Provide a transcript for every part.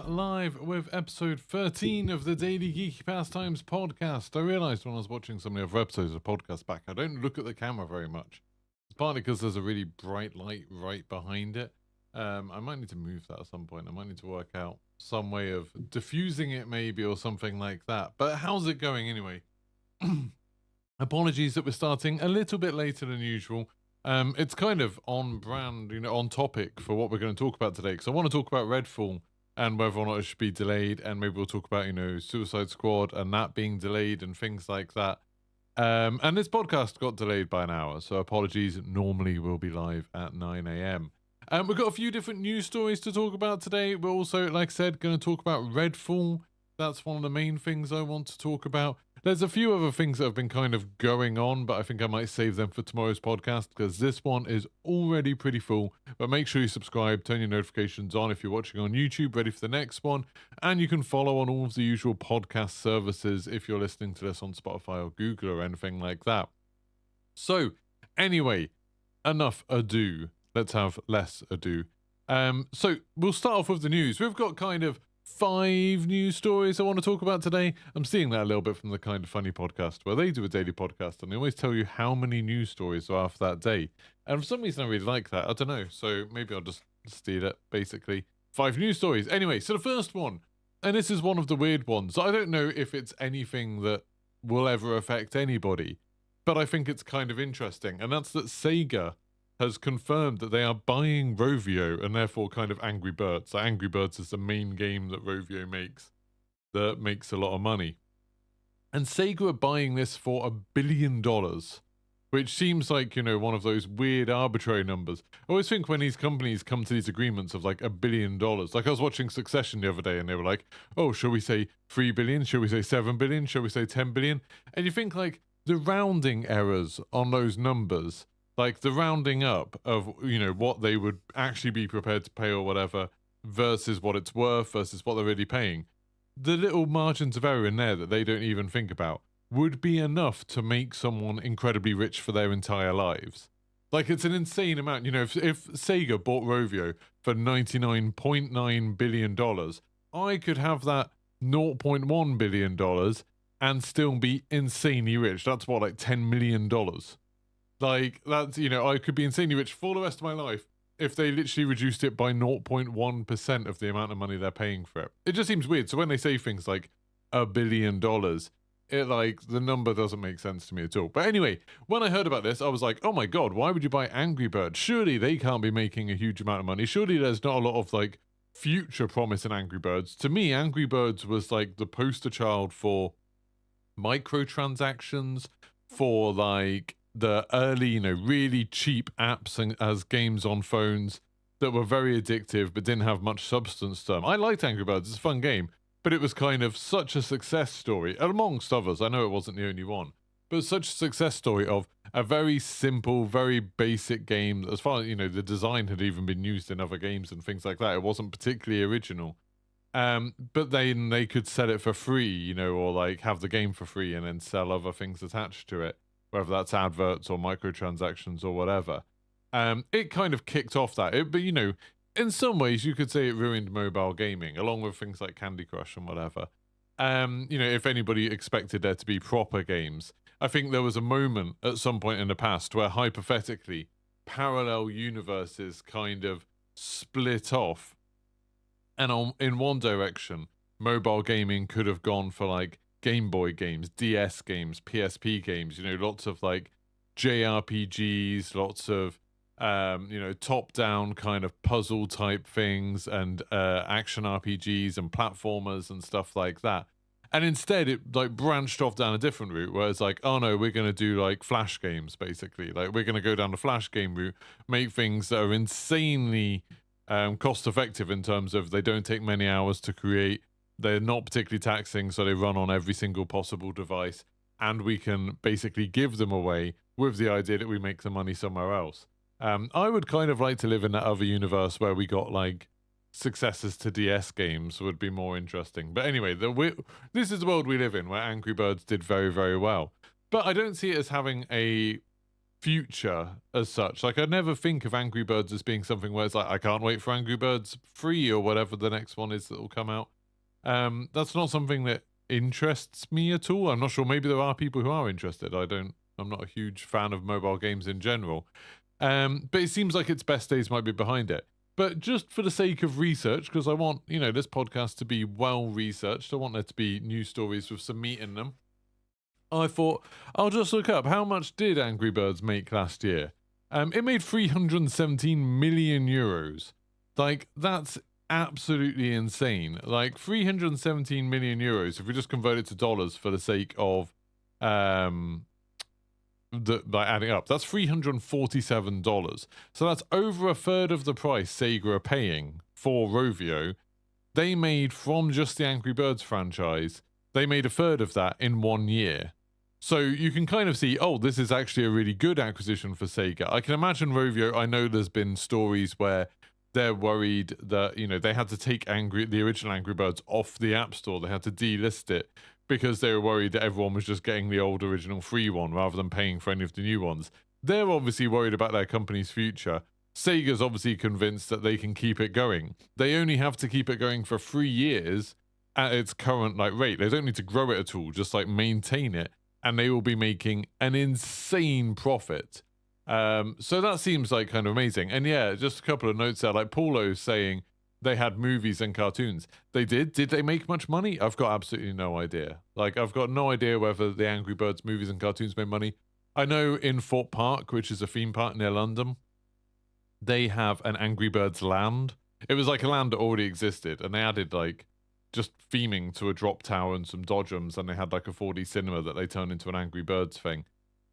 live with episode 13 of the Daily Geeky Pastimes podcast. I realised when I was watching some of the other episodes of the podcast back, I don't look at the camera very much. It's partly because there's a really bright light right behind it. I might need to move that at some point. I might need to work out some way of diffusing it maybe or something like that. But how's it going anyway? Apologies that we're starting a little bit later than usual. It's kind of on brand, on topic for what we're going to talk about today, because I want to talk about Redfall and whether or not it should be delayed, and maybe we'll talk about, Suicide Squad and that being delayed and things like that. And this podcast got delayed by an hour, so apologies. Normally we'll be live at 9 a.m. We've got a few different news stories to talk about today. We're also, like I said, going to talk about Redfall. That's one of the main things I want to talk about. There's a few other things that have been kind of going on, but I think I might save them for tomorrow's podcast because this one is already pretty full. But make sure you subscribe, turn your notifications on if you're watching on YouTube, ready for the next one. And you can follow on all of the usual podcast services if you're listening to this on Spotify or Google or anything like that. So, anyway, enough ado. Let's have less ado. So, we'll start off with the news. We've got kind of 5 news stories I want to talk about today. I'm seeing that a little bit from the Kind of Funny podcast, where they do a daily podcast and they always tell you how many news stories are for that day. And for some reason, I really like that. I don't know. So maybe I'll just steal it, basically. 5 news stories. Anyway, so the first one, and this is one of the weird ones. I don't know if it's anything that will ever affect anybody, but I think it's kind of interesting. And that's that Sega has confirmed that they are buying Rovio and therefore kind of Angry Birds. So Angry Birds is the main game that Rovio makes that makes a lot of money. And Sega are buying this for $1 billion, which seems like, one of those weird arbitrary numbers. I always think when these companies come to these agreements of like $1 billion, like I was watching Succession the other day and they were like, oh, shall we say 3 billion? Shall we say 7 billion? Shall we say 10 billion? And you think like the rounding errors on those numbers, like the rounding up of, what they would actually be prepared to pay or whatever versus what it's worth versus what they're really paying. The little margins of error in there that they don't even think about would be enough to make someone incredibly rich for their entire lives. Like, it's an insane amount. If Sega bought Rovio for $99.9 billion, I could have that $0.1 billion and still be insanely rich. That's what, like $10 million? Like, that's, I could be insanely rich for the rest of my life if they literally reduced it by 0.1% of the amount of money they're paying for it. It just seems weird. So when they say things like $1 billion, the number doesn't make sense to me at all. But anyway, when I heard about this, I was like, oh my God, why would you buy Angry Birds? Surely they can't be making a huge amount of money. Surely there's not a lot of, like, future promise in Angry Birds. To me, Angry Birds was, like, the poster child for microtransactions, for, like, the early, really cheap apps as games on phones that were very addictive but didn't have much substance to them. I liked Angry Birds. It's a fun game, but it was kind of such a success story, amongst others. I know it wasn't the only one, but such a success story of a very simple, very basic game. As far as, the design had even been used in other games and things like that. It wasn't particularly original. But then they could sell it for free, or like have the game for free and then sell other things attached to it, whether that's adverts or microtransactions or whatever. It kind of kicked off that. But, in some ways you could say it ruined mobile gaming, along with things like Candy Crush and whatever. If anybody expected there to be proper games, I think there was a moment at some point in the past where hypothetically parallel universes kind of split off. And in one direction, mobile gaming could have gone for like Game Boy games, DS games, PSP games, lots of like JRPGs, lots of, top-down kind of puzzle type things and action RPGs and platformers and stuff like that. And instead it like branched off down a different route where it's like, oh no, we're going to do like Flash games, basically. Like we're going to go down the Flash game route, make things that are insanely cost effective in terms of they don't take many hours to create. They're not particularly taxing, so they run on every single possible device, and we can basically give them away with the idea that we make the money somewhere else. I would kind of like to live in that other universe where we got like successors to DS games would be more interesting. But anyway, this is the world we live in where Angry Birds did very, very well. But I don't see it as having a future as such. Like, I never think of Angry Birds as being something where it's like, I can't wait for Angry Birds 3 or whatever the next one is that will come out. That's not something that interests me at all. I'm not sure. Maybe there are people who are interested. I'm not a huge fan of mobile games in general. But it seems like its best days might be behind it. But just for the sake of research, because I want, this podcast to be well researched, I want there to be news stories with some meat in them. I thought, I'll just look up how much did Angry Birds make last year. It made 317 million euros. Like, that's absolutely insane. Like, 317 million euros, if we just convert it to dollars for the sake of by adding up, that's $347. So that's over a third of the price Sega are paying for Rovio. They made, from just the Angry Birds franchise, they made a third of that in 1 year. So you can kind of see, oh, this is actually a really good acquisition for Sega. I can imagine Rovio, I know there's been stories where they're worried that, they had to take the original Angry Birds off the App Store. They had to delist it because they were worried that everyone was just getting the old original free one rather than paying for any of the new ones. They're obviously worried about their company's future. Sega's obviously convinced that they can keep it going. They only have to keep it going for 3 years at its current rate. They don't need to grow it at all, just maintain it, and they will be making an insane profit. So that seems kind of amazing. And yeah, just a couple of notes there, Paulo saying they had movies and cartoons. They did. Did they make much money? I've got absolutely no idea. I've got no idea whether the Angry Birds movies and cartoons made money. I know in Fort Park, which is a theme park near London, they have an Angry Birds land. It was a land that already existed, and they added just theming to a drop tower and some dodgems, and they had a 4D cinema that they turned into an Angry Birds thing.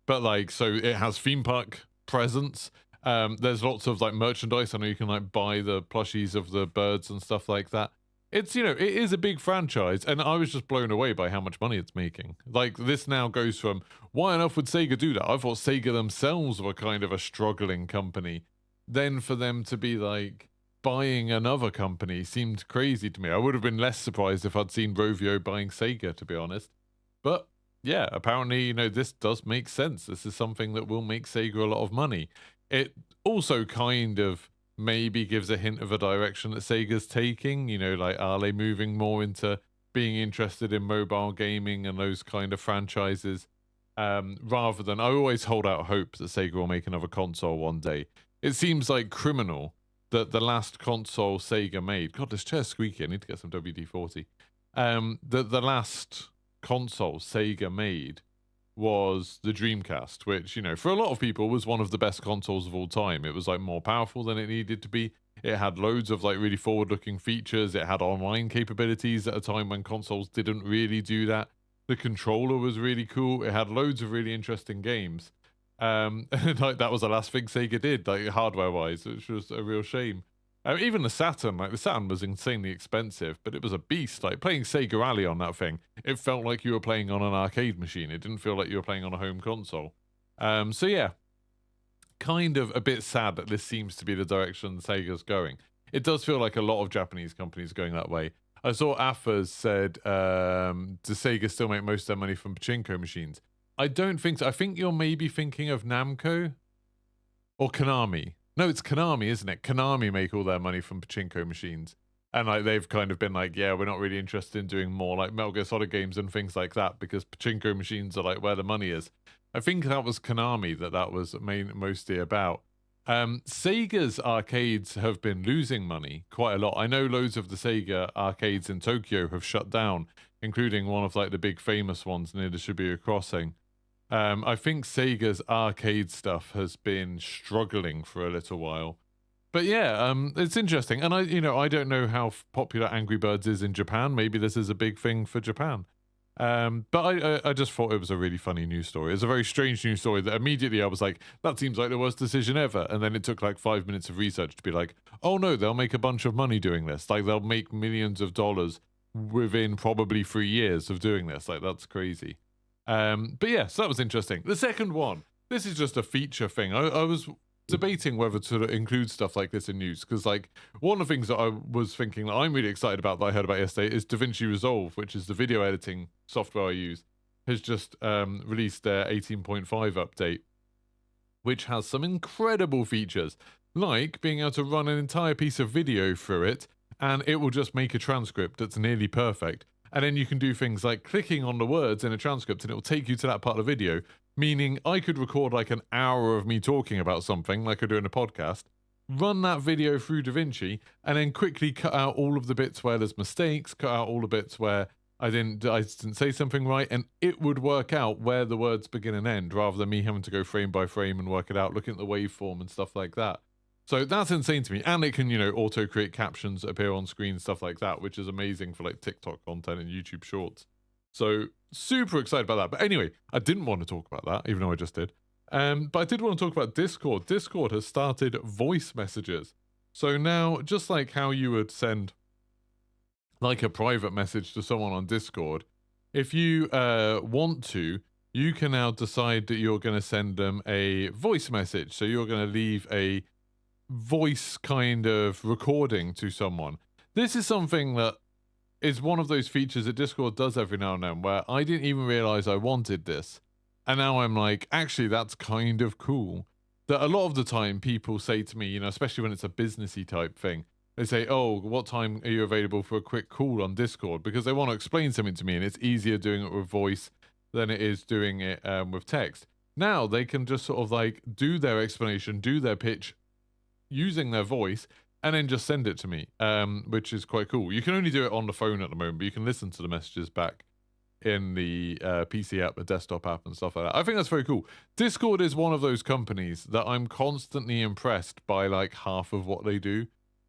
But so it has theme park presence. There's lots of merchandise. I know you can buy the plushies of the birds and stuff like that. It's, it is a big franchise, and I was just blown away by how much money it's making. This now goes from, why on earth would Sega do that? I thought Sega themselves were kind of a struggling company. Then for them to be buying another company seemed crazy to me. I would have been less surprised if I'd seen Rovio buying Sega, to be honest. But yeah, apparently, this does make sense. This is something that will make Sega a lot of money. It also kind of maybe gives a hint of a direction that Sega's taking. Are they moving more into being interested in mobile gaming and those kind of franchises? Rather than, I always hold out hope that Sega will make another console one day. It seems criminal that the last console Sega made, God, this chair's squeaky, I need to get some WD-40. The last console Sega made was the Dreamcast, which, for a lot of people was one of the best consoles of all time. It was more powerful than it needed to be. It had loads of really forward-looking features. It had online capabilities at a time when consoles didn't really do that. The controller was really cool. It had loads of really interesting games. And that was the last thing Sega did, hardware-wise, which was a real shame. Even the Saturn, the Saturn was insanely expensive, but it was a beast. Playing Sega Rally on that thing, it felt like you were playing on an arcade machine. It didn't feel like you were playing on a home console. So yeah, kind of a bit sad that this seems to be the direction Sega's going. It does feel like a lot of Japanese companies are going that way. I saw Affas said, does Sega still make most of their money from pachinko machines? I don't think so. I think you're maybe thinking of Namco or Konami. No, it's Konami, isn't it? Konami make all their money from pachinko machines. And they've kind of been yeah, we're not really interested in doing more Metal Gear Solid games and things like that because pachinko machines are where the money is. I think that was Konami that was mostly about. Sega's arcades have been losing money quite a lot. I know loads of the Sega arcades in Tokyo have shut down, including one of the big famous ones near the Shibuya Crossing. I think Sega's arcade stuff has been struggling for a little while. But yeah, it's interesting. And I don't know how popular Angry Birds is in Japan. Maybe this is a big thing for Japan. But I just thought it was a really funny news story. It's a very strange news story that immediately I was like, that seems like the worst decision ever. And then it took 5 minutes of research to be like, oh no, they'll make a bunch of money doing this. They'll make millions of dollars within probably 3 years of doing this. That's crazy. But yeah, so that was interesting. The second one, this is just a feature thing. I was debating whether to include stuff like this in news, because one of the things that I was thinking that I'm really excited about that I heard about yesterday is DaVinci Resolve, which is the video editing software I use, has just released their 18.5 update. which has some incredible features, like being able to run an entire piece of video through it, and it will just make a transcript that's nearly perfect. And then you can do things like clicking on the words in a transcript, and it will take you to that part of the video, meaning I could record like an hour of me talking about something, like I do in a podcast, run that video through DaVinci, and then quickly cut out all of the bits where there's mistakes, cut out all the bits where I didn't say something right, and it would work out where the words begin and end, rather than me having to go frame by frame and work it out, looking at the waveform and stuff like that. So that's insane to me. And it can, auto create captions that appear on screen, stuff like that, which is amazing for like TikTok content and YouTube Shorts. So super excited about that. But anyway, I didn't want to talk about that, even though I just did. But I did want to talk about Discord. Discord has started voice messages. So now, just like how you would send like a private message to someone on Discord, if you want to, you can now decide that you're going to send them a voice message. So you're going to leave a voice kind of recording to someone. This is something that is one of those features that Discord does every now and then, where I didn't even realize I wanted this. And now I'm like, actually, that's kind of cool. That a lot of the time people say to me, especially when it's a businessy type thing, they say, oh, what time are you available for a quick call on Discord? Because they want to explain something to me, and it's easier doing it with voice than it is doing it with text. Now they can just sort of like do their explanation, do their pitch using their voice, and then just send it to me, which is quite cool. You can only do it on the phone at the moment, but you can listen to the messages back in the PC app, the desktop app, and stuff like that. I think that's very cool. Discord is one of those companies that I'm constantly impressed by, like, half of what they do.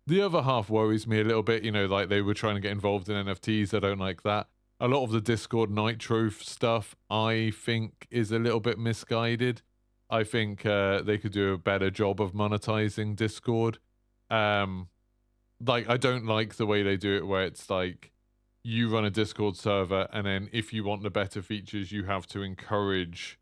The other half worries me a little bit, like they were trying to get involved in NFTs. I don't like that. A lot of the Discord Nitro stuff, I think, is a little bit misguided. I think they could do a better job of monetizing Discord. Like, I don't like the way they do it, where it's like you run a Discord server, and then if you want the better features, you have to encourage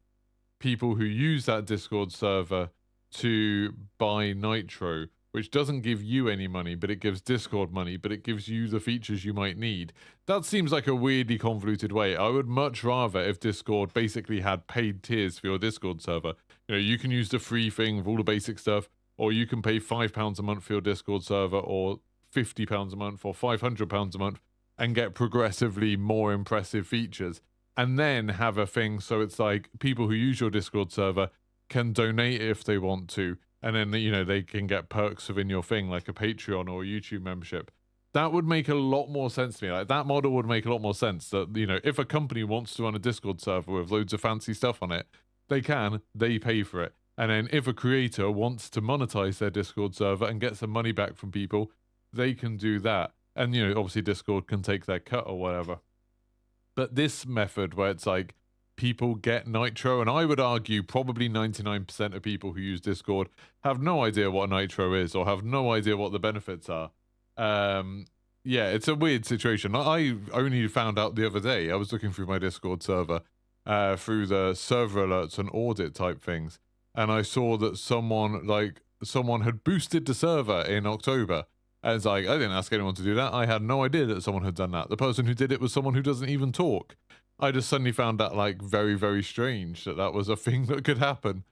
people who use that Discord server to buy Nitro, which doesn't give you any money, but it gives Discord money, but it gives you the features you might need. That seems like a weirdly convoluted way. I would much rather if Discord basically had paid tiers for your Discord server. You can use the free thing with all the basic stuff, or you can pay £5 a month for your Discord server, or £50 a month, or £500 a month, and get progressively more impressive features. And then have a thing so it's like people who use your Discord server can donate if they want to, and then, they can get perks within your thing, like a Patreon or a YouTube membership. That would make a lot more sense to me. Like, that model would make a lot more sense. That, if a company wants to run a Discord server with loads of fancy stuff on it, they pay for it. And then if a creator wants to monetize their Discord server and get some money back from people, they can do that. And, obviously Discord can take their cut or whatever. But this method where it's like people get Nitro, and I would argue probably 99% of people who use Discord have no idea what Nitro is, or have no idea what the benefits are. Yeah, it's a weird situation. I only found out the other day. I was looking through my Discord server, through the server alerts and audit type things, and I saw that someone had boosted the server in October. And it's like, I didn't ask anyone to do that. I had no idea that someone had done that. The person who did it was someone who doesn't even talk. I just suddenly found that, like, very, very strange that was a thing that could happen.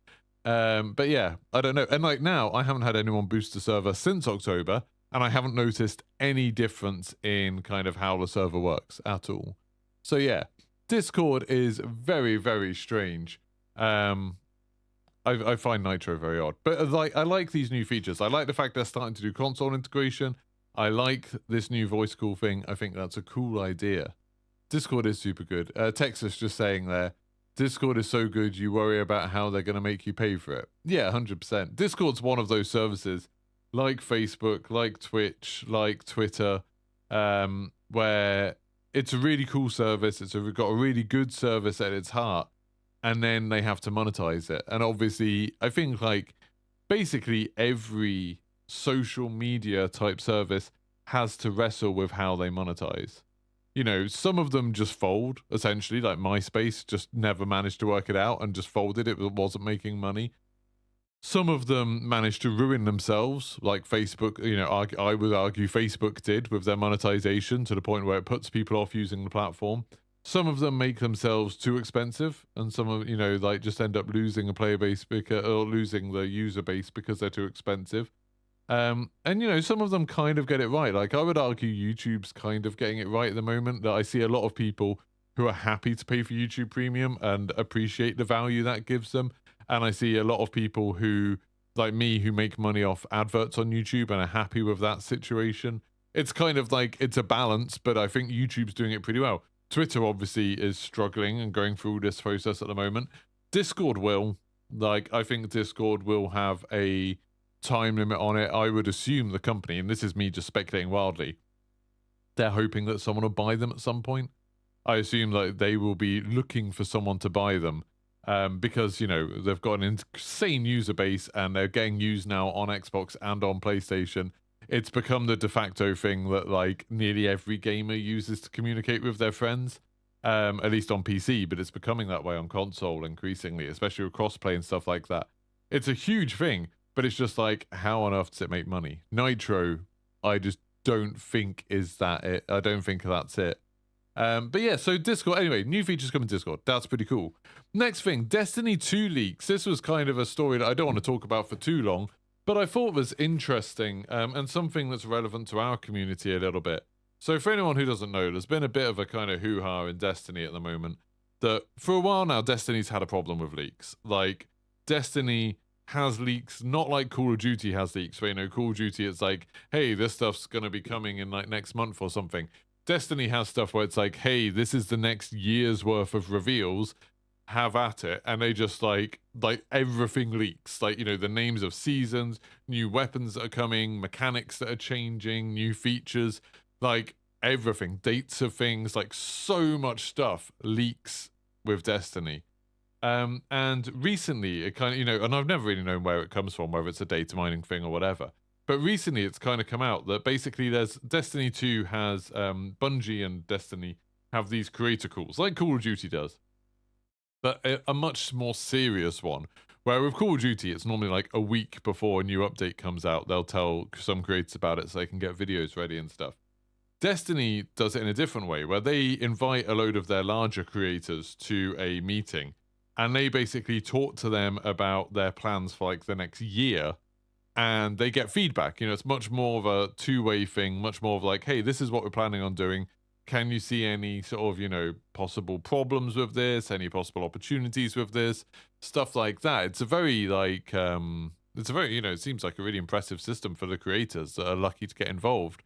But yeah, I don't know. And like now, I haven't had anyone boost the server since October, and I haven't noticed any difference in kind of how the server works at all. So yeah, Discord is very, very strange. I find Nitro very odd, but I like these new features. I like the fact they're starting to do console integration. I like this new voice call thing. I think that's a cool idea. Discord is super good. Texas just saying there, Discord is so good you worry about how they're going to make you pay for it. Yeah, 100%. Discord's one of those services, like Facebook, like Twitch, like Twitter, where it's a really cool service. It's got a really good service at its heart. And then they have to monetize it. And obviously, I think like basically every social media type service has to wrestle with how they monetize. Some of them just fold, essentially, like MySpace just never managed to work it out and just folded. It wasn't making money. Some of them managed to ruin themselves, like Facebook. I would argue Facebook did with their monetization, to the point where it puts people off using the platform. Some of them make themselves too expensive, and some of, like, just end up losing a player base because, or losing the user base because they're too expensive. And some of them kind of get it right. Like, I would argue YouTube's kind of getting it right at the moment. That I see a lot of people who are happy to pay for YouTube Premium and appreciate the value that gives them. And I see a lot of people who, like me, who make money off adverts on YouTube and are happy with that situation. It's kind of like it's a balance, but I think YouTube's doing it pretty well. Twitter obviously is struggling and going through this process at the moment. Discord will. Like, I think Discord will have a time limit on it. I would assume the company, and this is me just speculating wildly, they're hoping that someone will buy them at some point. I assume that they will be looking for someone to buy them, because they've got an insane user base and they're getting used now on Xbox and on PlayStation. It's become the de facto thing that, like, nearly every gamer uses to communicate with their friends, at least on PC, but it's becoming that way on console increasingly, especially with crossplay and stuff like that. It's a huge thing, but it's just like, how on earth does it make money? Nitro, I just don't think is that it. I don't think that's it. But yeah, so Discord, anyway, new features coming to Discord. That's pretty cool. Next thing, Destiny 2 leaks. This was kind of a story that I don't want to talk about for too long, but I thought was interesting, and something that's relevant to our community a little bit. So for anyone who doesn't know, there's been a bit of a kind of hoo-ha in Destiny at the moment, that for a while now, Destiny's had a problem with leaks. Like, Destiny has leaks, not like Call of Duty has leaks, where, Call of Duty, it's like, hey, this stuff's going to be coming in, like, next month or something. Destiny has stuff where it's like, hey, this is the next year's worth of reveals, have at it. And they just, like everything leaks. Like, the names of seasons, new weapons that are coming, mechanics that are changing, new features, like, everything. Dates of things, like, so much stuff leaks with Destiny. And recently, it kind of, and I've never really known where it comes from, whether it's a data mining thing or whatever. But recently, it's kind of come out that basically there's Destiny 2 has, Bungie and Destiny have these creator calls, like Call of Duty does, but a much more serious one. Where with Call of Duty, it's normally like a week before a new update comes out, they'll tell some creators about it so they can get videos ready and stuff. Destiny does it in a different way, where they invite a load of their larger creators to a meeting, and they basically talk to them about their plans for, like, the next year, and they get feedback. It's much more of a two-way thing, much more of like, hey, this is what we're planning on doing. Can you see any sort of, possible problems with this, any possible opportunities with this, stuff like that. It's a very, like, it's a very, it seems like a really impressive system for the creators that are lucky to get involved.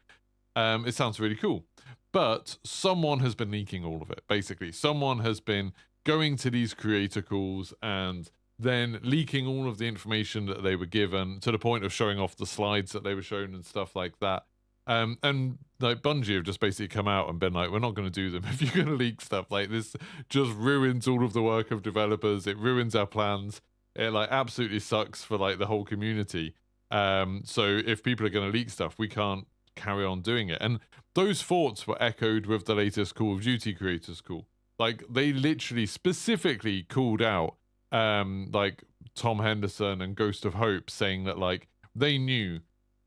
It sounds really cool. But someone has been leaking all of it, basically. Someone has been going to these creator calls and then leaking all of the information that they were given, to the point of showing off the slides that they were shown and stuff like that. And like, Bungie have just basically come out and been like, we're not going to do them if you're going to leak stuff. Like, this just ruins all of the work of developers. It ruins our plans. It, like, absolutely sucks for, like, the whole community. So if people are going to leak stuff, we can't carry on doing it. And those thoughts were echoed with the latest Call of Duty creators call. Like, they literally specifically called out, like, Tom Henderson and Ghost of Hope, saying that, like, they knew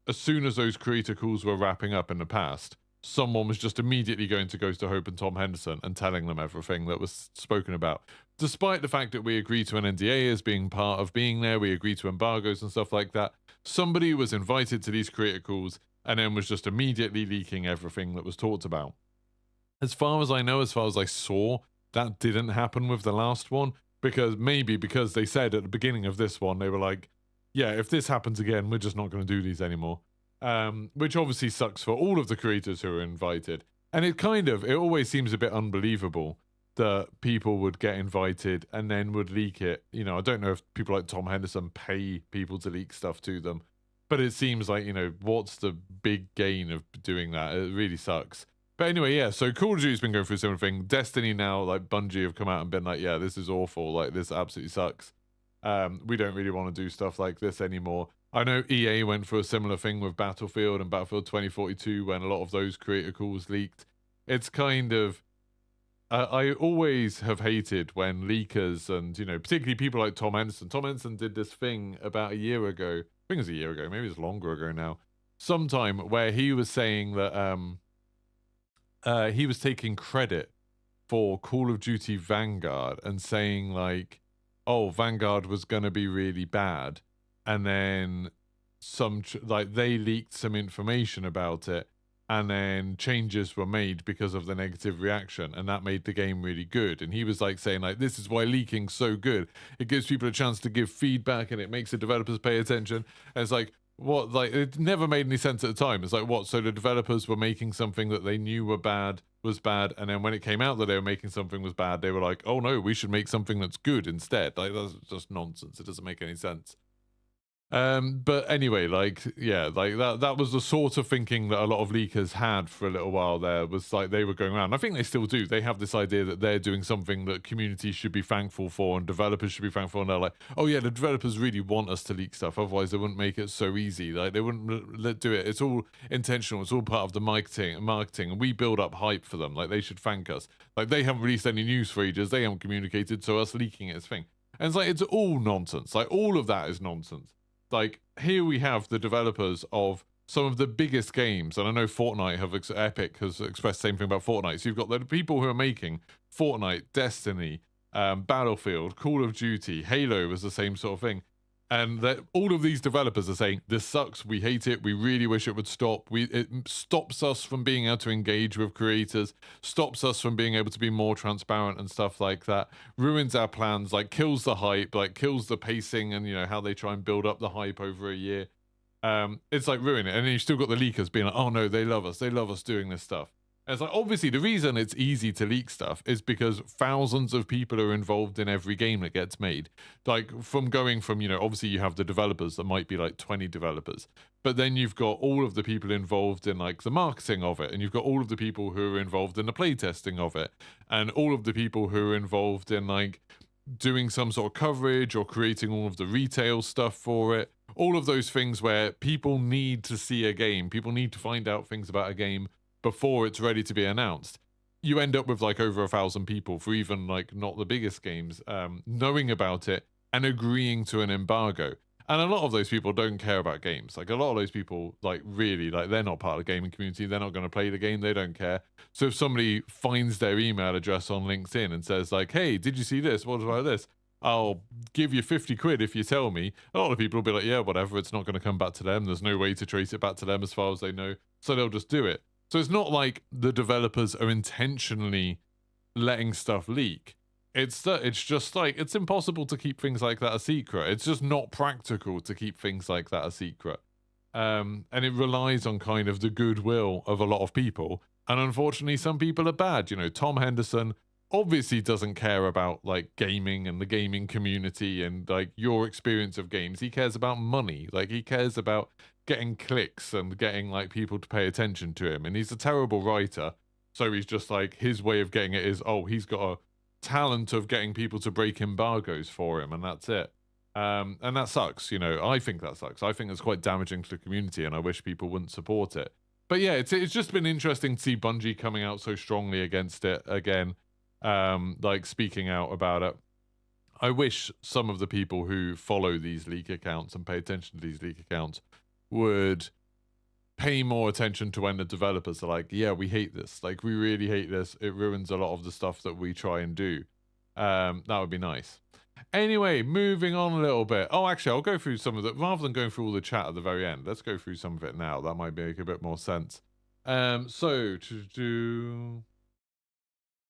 as soon as those creator calls were wrapping up in the past, someone was just immediately going to Ghost of Hope and Tom Henderson and telling them everything that was spoken about. Despite the fact that we agreed to an NDA as being part of being there, we agreed to embargoes and stuff like that, somebody was invited to these creator calls and then was just immediately leaking everything that was talked about. As far as I know, as far as I saw, that didn't happen with the last one, because they said at the beginning of this one, they were like, yeah, if this happens again, we're just not going to do these anymore. Which obviously sucks for all of the creators who are invited. And it always seems a bit unbelievable that people would get invited and then would leak it. I don't know if people like Tom Henderson pay people to leak stuff to them, but it seems like, what's the big gain of doing that? It really sucks. But anyway, yeah, so Call of Duty's been going through a similar thing. Destiny now, like, Bungie have come out and been like, yeah, this is awful. Like, this absolutely sucks. We don't really want to do stuff like this anymore. I know EA went through a similar thing with Battlefield and Battlefield 2042 when a lot of those creator calls leaked. It's kind of... I always have hated when leakers and, particularly people like Tom Henderson. Tom Henderson did this thing about a year ago. I think it was a year ago. Maybe it's longer ago now. Sometime where he was saying that... he was taking credit for Call of Duty Vanguard and saying like, oh, Vanguard was going to be really bad. And then like they leaked some information about it, and then changes were made because of the negative reaction, and that made the game really good. And he was like saying like, this is why leaking's so good. It gives people a chance to give feedback, and it makes the developers pay attention. And it's like, what? Like, it never made any sense at the time. It's like, what? So the developers were making something that they knew was bad, and then when it came out that they were making something was bad, they were like, oh no, we should make something that's good instead. Like, that's just nonsense. It doesn't make any sense. But anyway, like, yeah, like that was the sort of thinking that a lot of leakers had for a little while there, was like they were going around. I think they still do. They have this idea that they're doing something that community should be thankful for and developers should be thankful, and they're like, oh yeah, the developers really want us to leak stuff, otherwise they wouldn't make it so easy. Like, they wouldn't do it. It's all intentional. It's all part of the marketing, and we build up hype for them. Like, they should thank us. Like, they haven't released any news for ages. They haven't communicated, so us leaking it is a thing. And it's like, it's all nonsense. Like, all of that is nonsense. Like, here we have the developers of some of the biggest games, and I know Fortnite Epic has expressed the same thing about Fortnite. So you've got the people who are making Fortnite, Destiny, Battlefield, Call of Duty, Halo was the same sort of thing. And that all of these developers are saying, this sucks, we hate it, we really wish it would stop. It stops us from being able to engage with creators, stops us from being able to be more transparent and stuff like that, ruins our plans, like kills the hype, like kills the pacing and, you know, how they try and build up the hype over a year. It's like ruin it. And then you've still got the leakers being like, oh no, they love us doing this stuff. And it's like, obviously, the reason it's easy to leak stuff is because thousands of people are involved in every game that gets made. Like, from going from, you know, obviously you have the developers that might be like 20 developers, but then you've got all of the people involved in like the marketing of it, and you've got all of the people who are involved in the playtesting of it, and all of the people who are involved in like doing some sort of coverage or creating all of the retail stuff for it. All of those things where people need to see a game, people need to find out things about a game before it's ready to be announced. You end up with like over 1,000 people for even like not the biggest games knowing about it and agreeing to an embargo. And a lot of those people don't care about games. Like, a lot of those people, like, really, like, they're not part of the gaming community. They're not going to play the game. They don't care. So if somebody finds their email address on LinkedIn and says like, hey, did you see this? What about this? I'll give you 50 quid if you tell me. A lot of people will be like, yeah, whatever. It's not going to come back to them. There's no way to trace it back to them as far as they know. So they'll just do it. So it's not like the developers are intentionally letting stuff leak. It's just like, it's impossible to keep things like that a secret. It's just not practical to keep things like that a secret. And it relies on kind of the goodwill of a lot of people. And unfortunately, some people are bad. You know, Tom Henderson obviously doesn't care about like gaming and the gaming community and like your experience of games. He cares about money. Like, he cares about getting clicks and getting like people to pay attention to him. And he's a terrible writer. So he's just like, his way of getting it is, oh, he's got a talent of getting people to break embargoes for him, and that's it. And that sucks. You know, I think that sucks. I think it's quite damaging to the community, and I wish people wouldn't support it. But yeah, it's just been interesting to see Bungie coming out so strongly against it again, like speaking out about it. I wish some of the people who follow these leak accounts and pay attention to these leak accounts would pay more attention to when the developers are like, yeah, we hate this. Like, we really hate this. It ruins a lot of the stuff that we try and do. That would be nice. Anyway, moving on a little bit. Oh, actually, I'll go through some of the, rather than going through all the chat at the very end, let's go through some of it now. That might make a bit more sense. So, to do...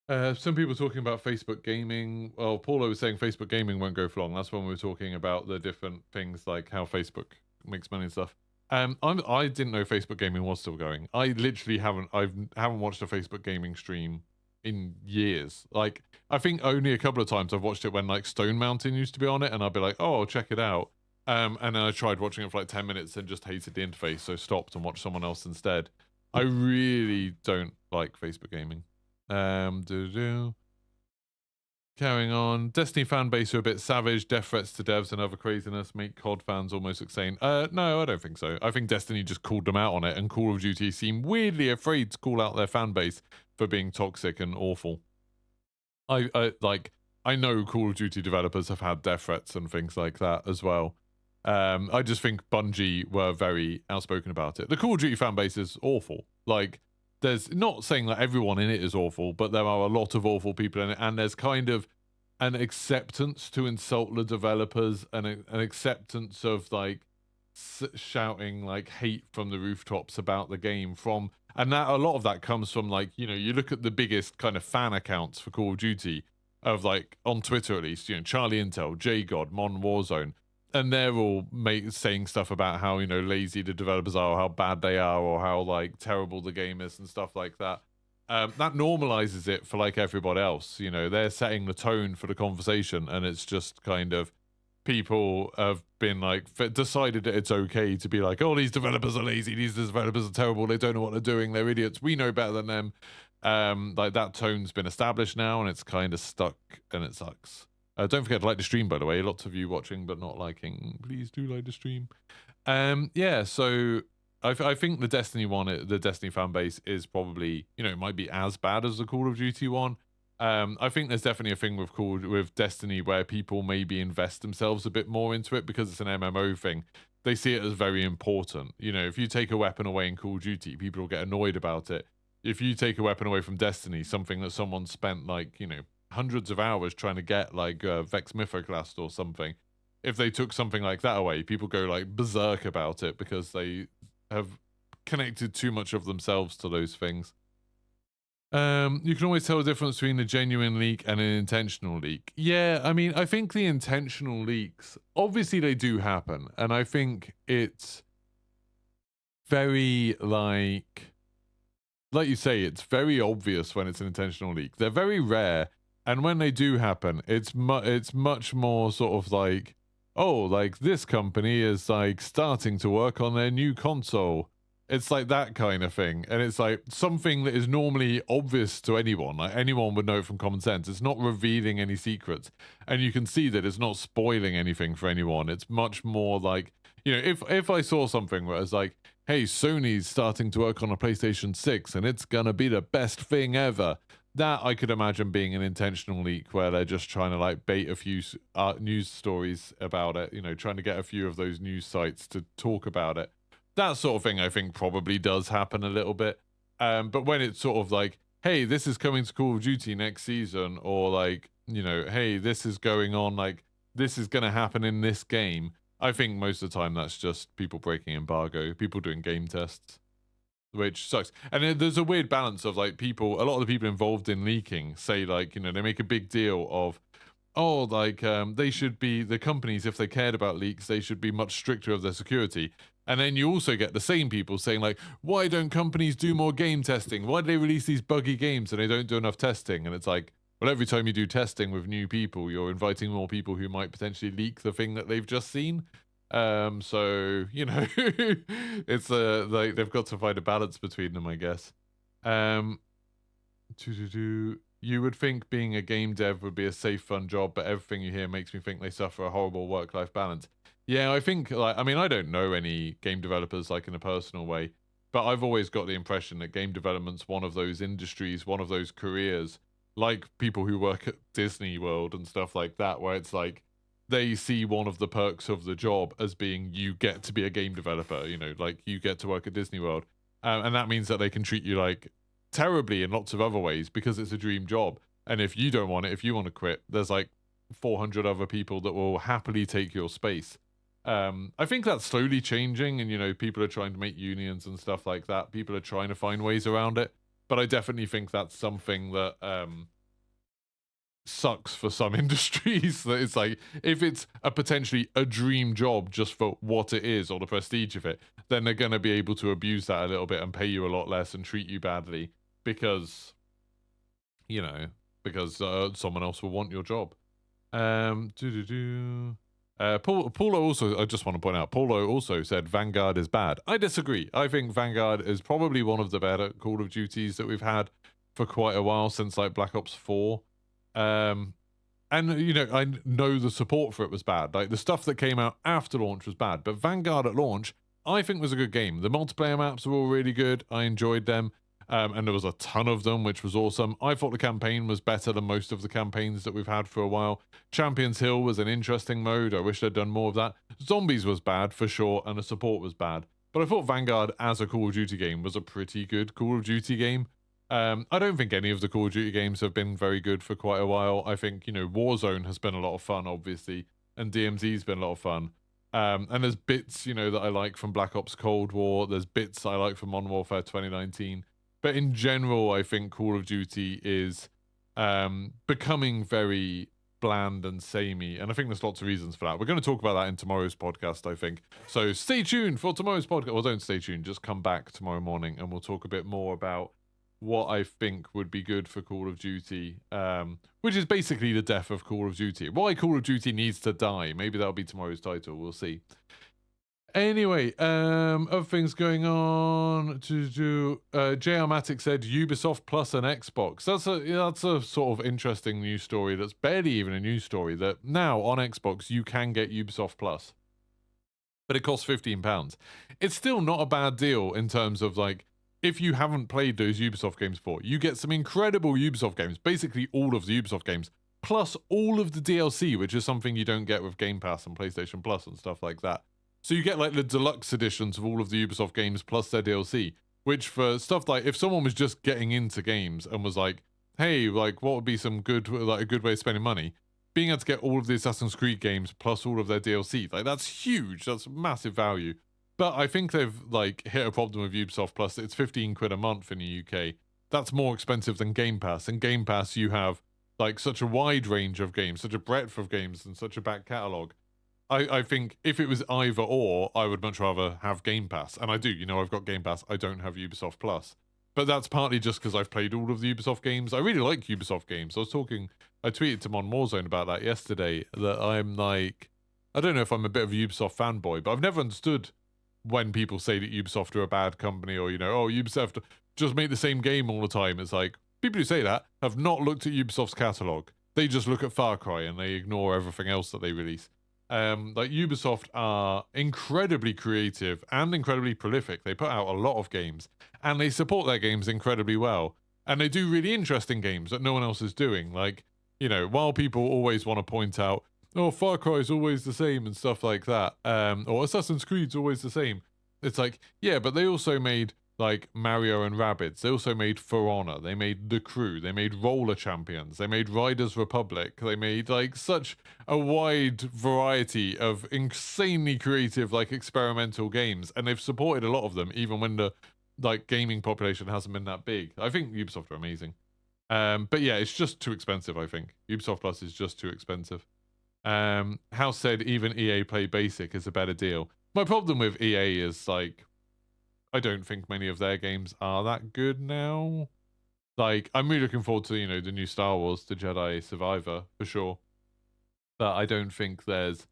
some people talking about Facebook gaming. Well, Paulo was saying Facebook gaming won't go for long. That's when we were talking about the different things, like how Facebook makes money and stuff. I didn't know Facebook gaming was still going. I literally haven't watched a Facebook gaming stream in years. Like, I think only a couple of times I've watched it when like Stone Mountain used to be on it, and I'd be like, oh, I'll check it out. And then I tried watching it for like 10 minutes and just hated the interface, so stopped and watched someone else instead. I really don't like Facebook gaming. Carrying on. Destiny fan base are a bit savage. Death threats to devs and other craziness make COD fans almost insane. No, I don't think so. I think Destiny just called them out on it, and Call of Duty seem weirdly afraid to call out their fan base for being toxic and awful. I know Call of Duty developers have had death threats and things like that as well. I just think Bungie were very outspoken about it. The Call of Duty fan base is awful. Like, there's not saying that everyone in it is awful, but there are a lot of awful people in it, and there's kind of an acceptance to insult the developers and an acceptance of like shouting like hate from the rooftops about the game from, and that a lot of that comes from like, you know, you look at the biggest kind of fan accounts for Call of Duty of like on Twitter at least, you know, Charlie Intel, JGod, Mon Warzone, and they're all saying stuff about how, you know, lazy the developers are, or how bad they are, or how like terrible the game is and stuff like that. That normalizes it for like everybody else. You know, they're setting the tone for the conversation, and it's just kind of people have been like decided that it's okay to be like, oh, these developers are lazy, these developers are terrible, they don't know what they're doing, they're idiots, we know better than them. Like that tone's been established now, and it's kind of stuck, and it sucks. Don't forget to like the stream, by the way. Lots of you watching but not liking. Please do like the stream. Yeah, so I think the Destiny one, the Destiny fan base is probably, you know, it might be as bad as the Call of Duty one. I think there's definitely a thing with Destiny where people maybe invest themselves a bit more into it because it's an MMO thing. They see it as very important. You know, if you take a weapon away in Call of Duty, people will get annoyed about it. If you take a weapon away from Destiny, something that someone spent like, you know, hundreds of hours trying to get, like Vex Mythoclast or something, if they took something like that away, people go like berserk about it because they have connected too much of themselves to those things. You can always tell the difference between a genuine leak and an intentional leak. Yeah, I mean, I think the intentional leaks, obviously they do happen, and I think it's very like you say, it's very obvious when it's an intentional leak. They're very rare, and when they do happen, it's much more sort of like, oh, like this company is like starting to work on their new console. It's like that kind of thing, and it's like something that is normally obvious to anyone. Like anyone would know it from common sense. It's not revealing any secrets, and you can see that it's not spoiling anything for anyone. It's much more like, you know, if I saw something where it's like, hey, Sony's starting to work on a PlayStation 6 and it's gonna be the best thing ever, that I could imagine being an intentional leak where they're just trying to like bait a few news stories about it, you know, trying to get a few of those news sites to talk about it. That sort of thing I think probably does happen a little bit. But when it's sort of like, hey, this is coming to Call of Duty next season, or like, you know, hey, this is going on, like this is going to happen in this game, I think most of the time that's just people breaking embargo, people doing game tests, which sucks. And there's a weird balance of like people, a lot of the people involved in leaking say like, you know, they make a big deal of, oh, like they should be, the companies, if they cared about leaks, they should be much stricter of their security. And then you also get the same people saying like, why don't companies do more game testing? Why do they release these buggy games and they don't do enough testing? And it's like, well, every time you do testing with new people, you're inviting more people who might potentially leak the thing that they've just seen. So, you know, it's like they've got to find a balance between them, I guess. You would think being a game dev would be a safe, fun job, but everything you hear makes me think they suffer a horrible work-life balance. Yeah, I think, like, I mean, I don't know any game developers, like, in a personal way, but I've always got the impression that game development's one of those industries, one of those careers, like people who work at Disney World and stuff like that, where it's like, they see one of the perks of the job as being you get to be a game developer, you know, like, you get to work at Disney World, and that means that they can treat you, like, terribly in lots of other ways because it's a dream job. And if you don't want it, if you want to quit, there's like 400 other people that will happily take your space. I think that's slowly changing, and you know, people are trying to make unions and stuff like that. People are trying to find ways around it, but I definitely think that's something that sucks for some industries. That it's like, if it's a potentially a dream job just for what it is or the prestige of it, then they're going to be able to abuse that a little bit and pay you a lot less and treat you badly because, you know, because someone else will want your job. Paulo also, I just want to point out, Paulo also said Vanguard is bad. I disagree. I think Vanguard is probably one of the better Call of Duties that we've had for quite a while, since like Black Ops 4. And, you know, I know the support for it was bad. Like, the stuff that came out after launch was bad. But Vanguard at launch, I think was a good game. The multiplayer maps were all really good. I enjoyed them. And there was a ton of them, which was awesome. I thought the campaign was better than most of the campaigns that we've had for a while. Champions Hill was an interesting mode. I wish they'd done more of that. Zombies was bad, for sure, and the support was bad. but I thought Vanguard as a Call of Duty game was a pretty good Call of Duty game. I don't think any of the Call of Duty games have been very good for quite a while. I think, Warzone has been a lot of fun, obviously, and DMZ's been a lot of fun. And there's bits, that I like from Black Ops Cold War. There's bits I like from Modern Warfare 2019. But in general, I think Call of Duty is becoming very bland and samey, and I think there's lots of reasons for that. We're going to talk about that in tomorrow's podcast, I think. So stay tuned for tomorrow's podcast. Well, don't stay tuned. Just come back tomorrow morning, and we'll talk a bit more about what I think would be good for Call of Duty, which is basically the death of Call of Duty. Why Call of Duty needs to die. Maybe that'll be tomorrow's title. We'll see. Anyway, other things going on. JR Matic said Ubisoft Plus an Xbox. That's a sort of interesting news story. That's barely even a news story. That now on Xbox you can get Ubisoft Plus, but it costs £15. It's still not a bad deal in terms of like, if you haven't played those Ubisoft games before, you get some incredible Ubisoft games, basically all of the Ubisoft games, plus all of the DLC, which is something you don't get with Game Pass and PlayStation Plus and stuff like that. So you get like the deluxe editions of all of the Ubisoft games plus their DLC, which for stuff like if someone was just getting into games and was like, hey, like what would be some good, like a good way of spending money? Being able to get all of the Assassin's Creed games plus all of their DLC, like that's huge. That's massive value. But I think they've like hit a problem with Ubisoft Plus. It's 15 quid a month in the UK. That's more expensive than Game Pass. In Game Pass, you have like such a wide range of games, such a breadth of games, and such a back catalogue. I think if it was either or, I would much rather have Game Pass. And I do, I've got Game Pass. I don't have Ubisoft Plus. But that's partly just because I've played all of the Ubisoft games. I really like Ubisoft games. I tweeted to Modern Warzone about that yesterday, that I'm like, I don't know if I'm a bit of a Ubisoft fanboy, but I've never understood when people say that Ubisoft are a bad company or, oh, Ubisoft just make the same game all the time. It's like, people who say that have not looked at Ubisoft's catalogue. They just look at Far Cry and they ignore everything else that they release. Like Ubisoft are incredibly creative and incredibly prolific. They put out a lot of games and they support their games incredibly well. And they do really interesting games that no one else is doing. Like, while people always want to point out, oh, Far Cry is always the same and stuff like that, or Assassin's Creed's always the same. It's like, yeah, but they also made like Mario and Rabbids. They also made For Honor. They made The Crew. They made Roller Champions. They made Riders Republic. They made like such a wide variety of insanely creative, like experimental games. And they've supported a lot of them, even when the like gaming population hasn't been that big. I think Ubisoft are amazing. But yeah, it's just too expensive, I think. Ubisoft Plus is just too expensive. House said even EA Play Basic is a better deal. My problem with EA is like, I don't think many of their games are that good now. Like, I'm really looking forward to, the new Star Wars, The Jedi Survivor, for sure. But I don't think there's...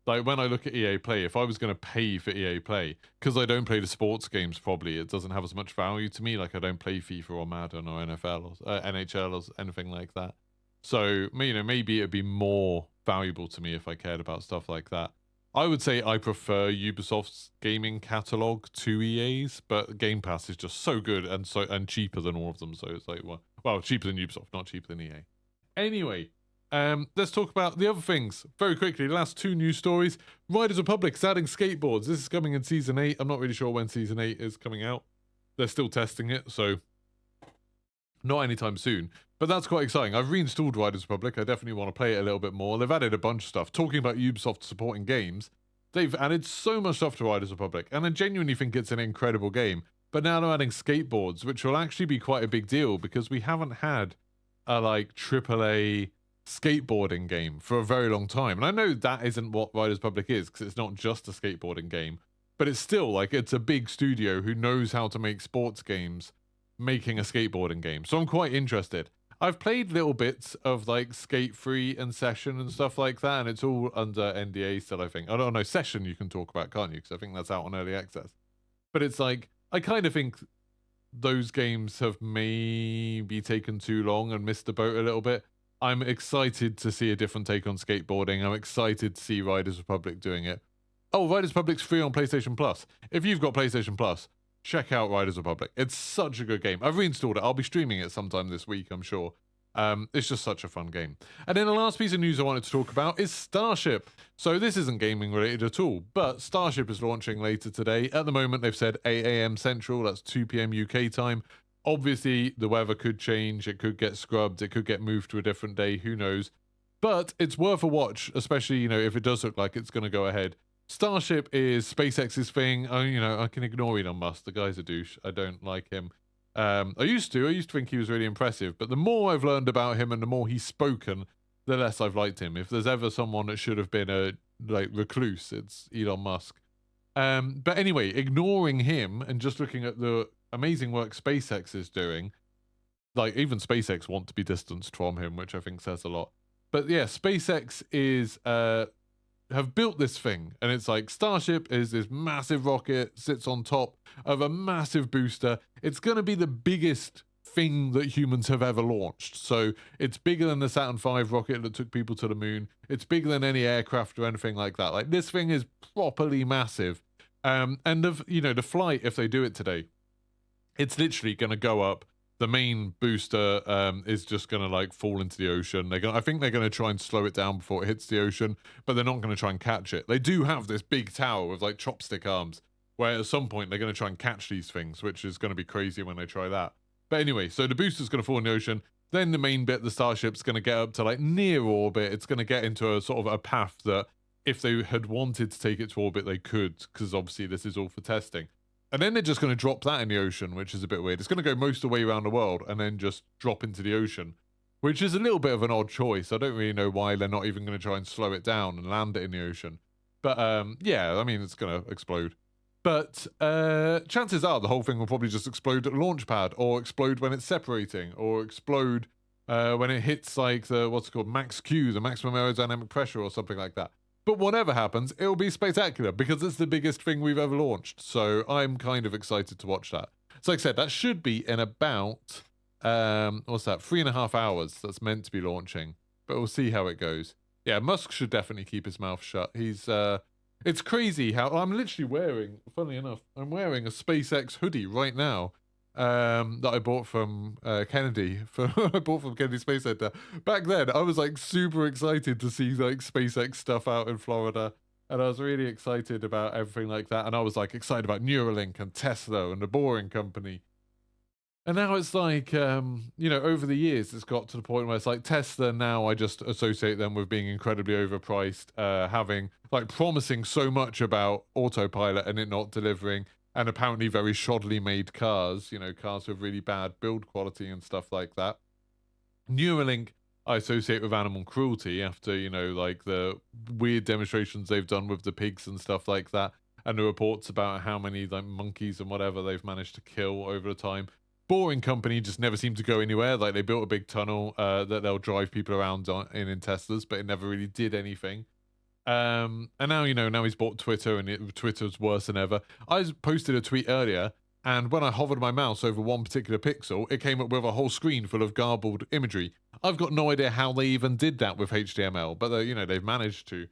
Like, when I look at EA Play, if I was going to pay for EA Play, because I don't play the sports games, probably, it doesn't have as much value to me. Like, I don't play FIFA or Madden or NFL or NHL or anything like that. So, maybe it'd be more valuable to me if I cared about stuff like that. I would say I prefer Ubisoft's gaming catalog to EA's, but Game Pass is just so good and cheaper than all of them. So it's like, well, cheaper than Ubisoft, not cheaper than EA. Anyway, let's talk about the other things very quickly. The last two news stories. Riders Republic is adding skateboards. This is coming in Season 8. I'm not really sure when Season 8 is coming out. They're still testing it, so not anytime soon. But that's quite exciting. I've reinstalled Riders Republic. I definitely want to play it a little bit more. They've added a bunch of stuff. Talking about Ubisoft supporting games, they've added so much stuff to Riders Republic, and I genuinely think it's an incredible game. But now they're adding skateboards, which will actually be quite a big deal because we haven't had a like AAA skateboarding game for a very long time. And I know that isn't what Riders Republic is, because it's not just a skateboarding game, but it's still like it's a big studio who knows how to make sports games making a skateboarding game. So I'm quite interested. I've played little bits of like Skate 3 and Session and stuff like that, and it's all under NDA still, I think. I don't know, Session you can talk about, can't you? Because I think that's out on early access. But it's like, I kind of think those games have maybe taken too long and missed the boat a little bit. I'm excited to see a different take on skateboarding. I'm excited to see Riders Republic doing it. Oh, Riders Republic's free on PlayStation Plus. If you've got PlayStation Plus, check out Riders Republic. It's such a good game. I've reinstalled it. I'll be streaming it sometime this week, I'm sure. It's just such a fun game. And then the last piece of news I wanted to talk about is Starship. So this isn't gaming related at all, but Starship is launching later today. At the moment, they've said 8 a.m. Central, that's 2 p.m. UK time. Obviously, the weather could change, it could get scrubbed, it could get moved to a different day, who knows. But it's worth a watch, especially, if it does look like it's going to go ahead. Starship is SpaceX's thing. I can ignore Elon Musk. The guy's a douche. I don't like him. I used to think he was really impressive, but the more I've learned about him and the more he's spoken, the less I've liked him. If there's ever someone that should have been a recluse, it's Elon Musk. But anyway, ignoring him and just looking at the amazing work SpaceX is doing, even SpaceX want to be distanced from him, which I think says a lot. But yeah, SpaceX is have built this thing, and it's like Starship is this massive rocket, sits on top of a massive booster. It's going to be the biggest thing that humans have ever launched. So it's bigger than the Saturn V rocket that took people to the moon. It's bigger than any aircraft or anything like that. Like, this thing is properly massive. And the flight, if they do it today, it's literally going to go up. The main booster is just going to fall into the ocean. I think they're going to try and slow it down before it hits the ocean, but they're not going to try and catch it. They do have this big tower with chopstick arms, where at some point they're going to try and catch these things, which is going to be crazy when they try that. But anyway, so the booster's going to fall in the ocean. Then the main bit, the Starship's going to get up to near orbit. It's going to get into a sort of a path that if they had wanted to take it to orbit, they could, because obviously this is all for testing. And then they're just going to drop that in the ocean, which is a bit weird. It's going to go most of the way around the world and then just drop into the ocean, which is a little bit of an odd choice. I don't really know why they're not even going to try and slow it down and land it in the ocean. But yeah, I mean, it's going to explode. But chances are the whole thing will probably just explode at the launch pad, or explode when it's separating, or explode when it hits what's it called, max Q, the maximum aerodynamic pressure, or something like that. But whatever happens, it'll be spectacular because it's the biggest thing we've ever launched. So I'm kind of excited to watch that. So like I said, that should be in about, 3.5 hours that's meant to be launching. But we'll see how it goes. Yeah, Musk should definitely keep his mouth shut. It's crazy how, I'm literally wearing, funnily enough, I'm wearing a SpaceX hoodie right now. That I bought from Kennedy. I bought from Kennedy Space Center. Back then, I was super excited to see SpaceX stuff out in Florida, and I was really excited about everything like that. And I was excited about Neuralink and Tesla and the Boring Company. And now it's over the years, it's got to the point where it's Tesla. Now I just associate them with being incredibly overpriced, having promising so much about autopilot and it not delivering. And apparently very shoddily made cars, cars with really bad build quality and stuff like that. Neuralink, I associate with animal cruelty after, the weird demonstrations they've done with the pigs and stuff like that. And the reports about how many monkeys and whatever they've managed to kill over the time. Boring Company just never seemed to go anywhere. They built a big tunnel that they'll drive people around in Teslas, but it never really did anything. And now, now he's bought Twitter, and Twitter's worse than ever. I posted a tweet earlier, and when I hovered my mouse over one particular pixel, it came up with a whole screen full of garbled imagery. I've got no idea how they even did that with HTML, but they've managed to.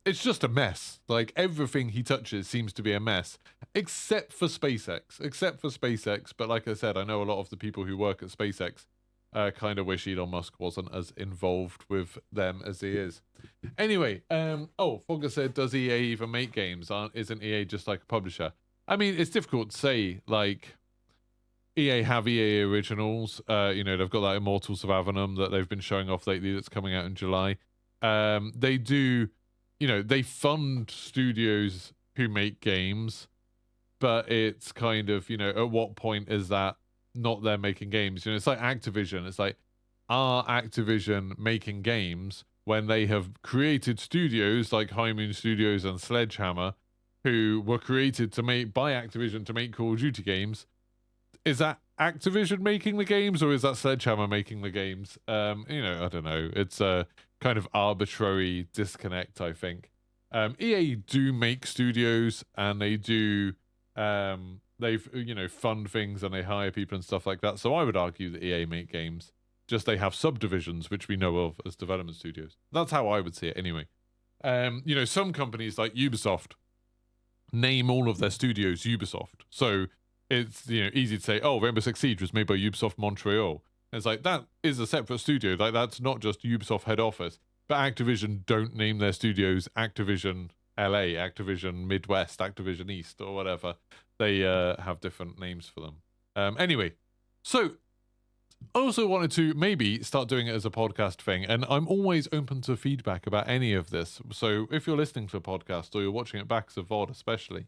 It's just a mess. Everything he touches seems to be a mess, except for SpaceX. But like I said, I know a lot of the people who work at SpaceX kind of wish Elon Musk wasn't as involved with them as he is. Anyway, Fogger said, does EA even make games? Isn't EA just a publisher? I mean, it's difficult to say. EA have EA Originals. They've got that Immortals of Avenum that they've been showing off lately that's coming out in July. They do, they fund studios who make games, but it's kind of, at what point is that not them making games? It's like Activision. It's are Activision making games when they have created studios like High Moon Studios and Sledgehammer, who were created by Activision to make Call of Duty games? Is that Activision making the games, or is that Sledgehammer making the games? I don't know. It's a kind of arbitrary disconnect, I think. EA do make studios, and they do they've fund things, and they hire people and stuff like that. So I would argue that EA make games, just they have subdivisions which we know of as development studios. That's how I would see it anyway. Some companies like Ubisoft name all of their studios Ubisoft, so it's easy to say, oh, Rainbow Six Siege was made by Ubisoft Montreal. And it's like, that is a separate studio. Like, that's not just Ubisoft head office. But Activision don't name their studios Activision LA, Activision Midwest, Activision East, or whatever. They have different names for them. Anyway, so I also wanted to maybe start doing it as a podcast thing, and I'm always open to feedback about any of this. So if you're listening to a podcast or you're watching it back as a VOD especially,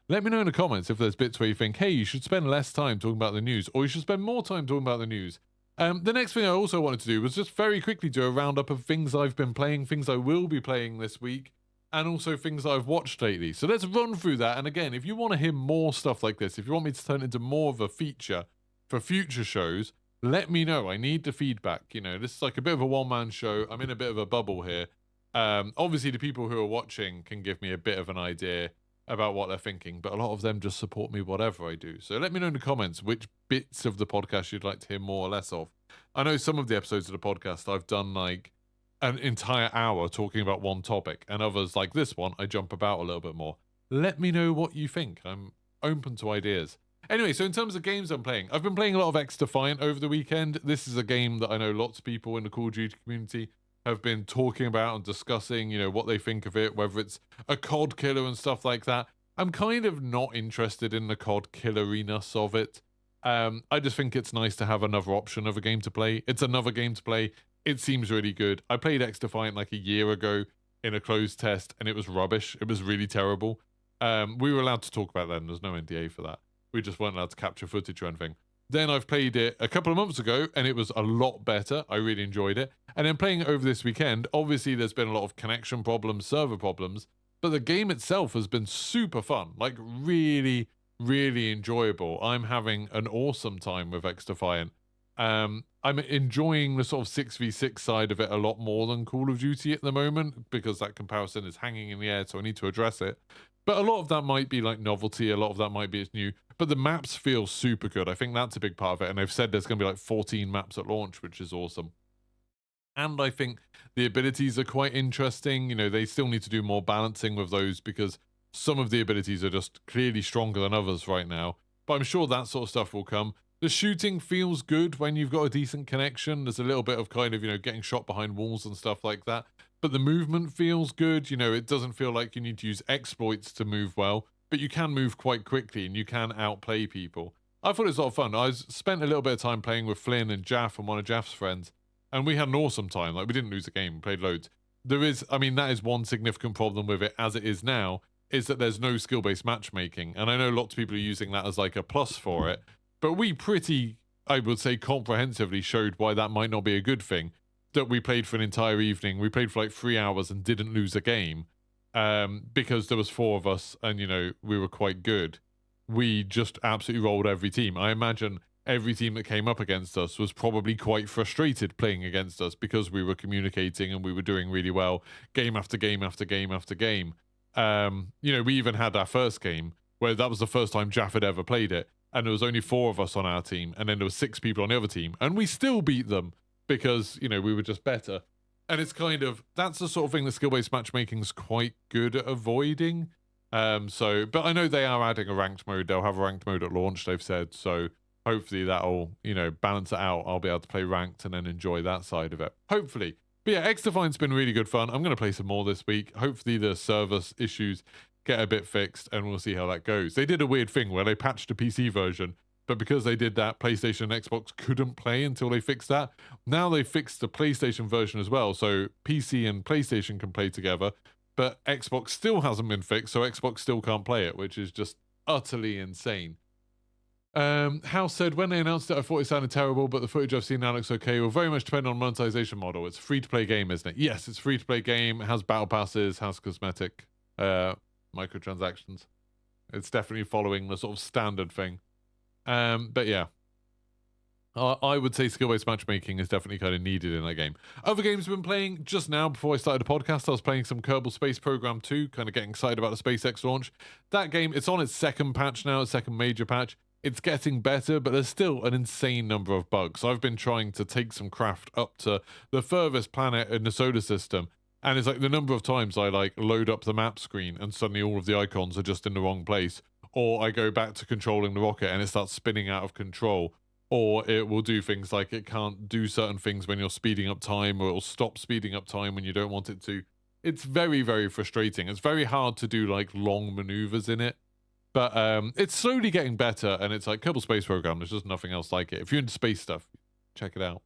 let me know in the comments if there's bits where you think, hey, you should spend less time talking about the news, or you should spend more time talking about the news. The next thing I also wanted to do was just very quickly do a roundup of things I've been playing, things I will be playing this week, and also things I've watched lately. So let's run through that. And again, if you want to hear more stuff like this, if you want me to turn it into more of a feature for future shows, let me know. I need the feedback. You know, this is like a bit of a one-man show. I'm in a bit of a bubble here. Obviously, the people who are watching can give me a bit of an idea about what they're thinking, but a lot of them just support me whatever I do. So let me know in the comments which bits of the podcast you'd like to hear more or less of. I know some of the episodes of the podcast I've done like an entire hour talking about one topic, and others like this one I jump about a little bit more. Let me know what you think. I'm open to ideas. Anyway, so in terms of games I'm playing, I've been playing a lot of X-Defiant over the weekend. This is a game that I know lots of people in the Call of Duty community have been talking about and discussing, you know, what they think of it, whether it's a COD killer and stuff like that. I'm kind of not interested in the COD killeriness of it. I just think it's nice to have another option of a game to play. It's another game to play. It seems really good. I played X-Defiant like a year ago in a closed test, and it was rubbish. It was really terrible. We were allowed to talk about that, and there's no NDA for that. We just weren't allowed to capture footage or anything. Then I've played it a couple of months ago, and it was a lot better. I really enjoyed it. And then playing it over this weekend, obviously there's been a lot of connection problems, server problems, but the game itself has been super fun. Like, really, really enjoyable. I'm having an awesome time with X-Defiant. I'm enjoying the sort of 6v6 side of it a lot more than Call of Duty at the moment, because that comparison is hanging in the air, so I need to address it. But a lot of that might be like novelty, a lot of that might be it's new. But the maps feel super good. I think that's a big part of it. And they've said there's going to be like 14 maps at launch, which is awesome. And I think the abilities are quite interesting. You know, they still need to do more balancing with those, because some of the abilities are just clearly stronger than others right now. But I'm sure that sort of stuff will come. The shooting feels good when you've got a decent connection. There's a little bit of kind of, you know, getting shot behind walls and stuff like that. But the movement feels good. You know, it doesn't feel like you need to use exploits to move well, but you can move quite quickly and you can outplay people. I thought it was a lot of fun. I spent a little bit of time playing with Flynn and Jaff and one of Jaff's friends, and we had an awesome time. Like, we didn't lose a game, we played loads. There is, I mean, that is one significant problem with it as it is now, is that there's no skill-based matchmaking. And I know lots of people are using that as like a plus for it, but we pretty, I would say, comprehensively showed why that might not be a good thing. That we played for an entire evening. We played for like 3 hours and didn't lose a game because there was 4 of us and, you know, we were quite good. We just absolutely rolled every team. I imagine every team that came up against us was probably quite frustrated playing against us because we were communicating and we were doing really well game after game after game after game. You know, we even had our first game where that was the first time Jaff had ever played it, and there was only 4 of us on our team, and then there was 6 people on the other team, and we still beat them. Because, you know, we were just better. And it's kind of, that's the sort of thing that skill-based matchmaking is quite good at avoiding. But I know they are adding a ranked mode. They'll have a ranked mode at launch, they've said. So hopefully that'll, you know, balance it out. I'll be able to play ranked and then enjoy that side of it. Hopefully. But yeah, X-Defiant's been really good fun. I'm going to play some more this week. Hopefully the server issues get a bit fixed and we'll see how that goes. They did a weird thing where they patched the PC version, but because they did that, PlayStation and Xbox couldn't play until they fixed that. Now they fixed the PlayStation version as well, so PC and PlayStation can play together, but Xbox still hasn't been fixed, so Xbox still can't play it, which is just utterly insane. House said, when they announced it, I thought it sounded terrible, but the footage I've seen now looks okay. Will very much depend on monetization model. It's a free-to-play game, isn't it? Yes, it's a free-to-play game. It has battle passes, has cosmetic microtransactions. It's definitely following the sort of standard thing. But yeah, I would say skill-based matchmaking is definitely kind of needed in that game. Other games I've been playing just now before I started the podcast, I was playing some Kerbal Space Program 2, kind of getting excited about the SpaceX launch. That game, it's on its second patch now, its second major patch. It's getting better, but there's still an insane number of bugs. So I've been trying to take some craft up to the furthest planet in the solar system, and it's like the number of times I like load up the map screen and suddenly all of the icons are just in the wrong place. Or I go back to controlling the rocket and it starts spinning out of control. or it will do things like it can't do certain things when you're speeding up time, or it'll stop speeding up time when you don't want it to. It's very, very frustrating. It's very hard to do like long maneuvers in it. But it's slowly getting better, and it's like Kerbal Space Program. There's just nothing else like it. If you're into space stuff, check it out.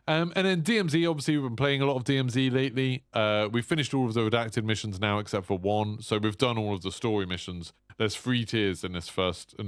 And then DMZ, obviously, we've been playing a lot of DMZ lately. We've finished all of the redacted missions now, except for one. So we've done all of the story missions. There's 3 tiers in the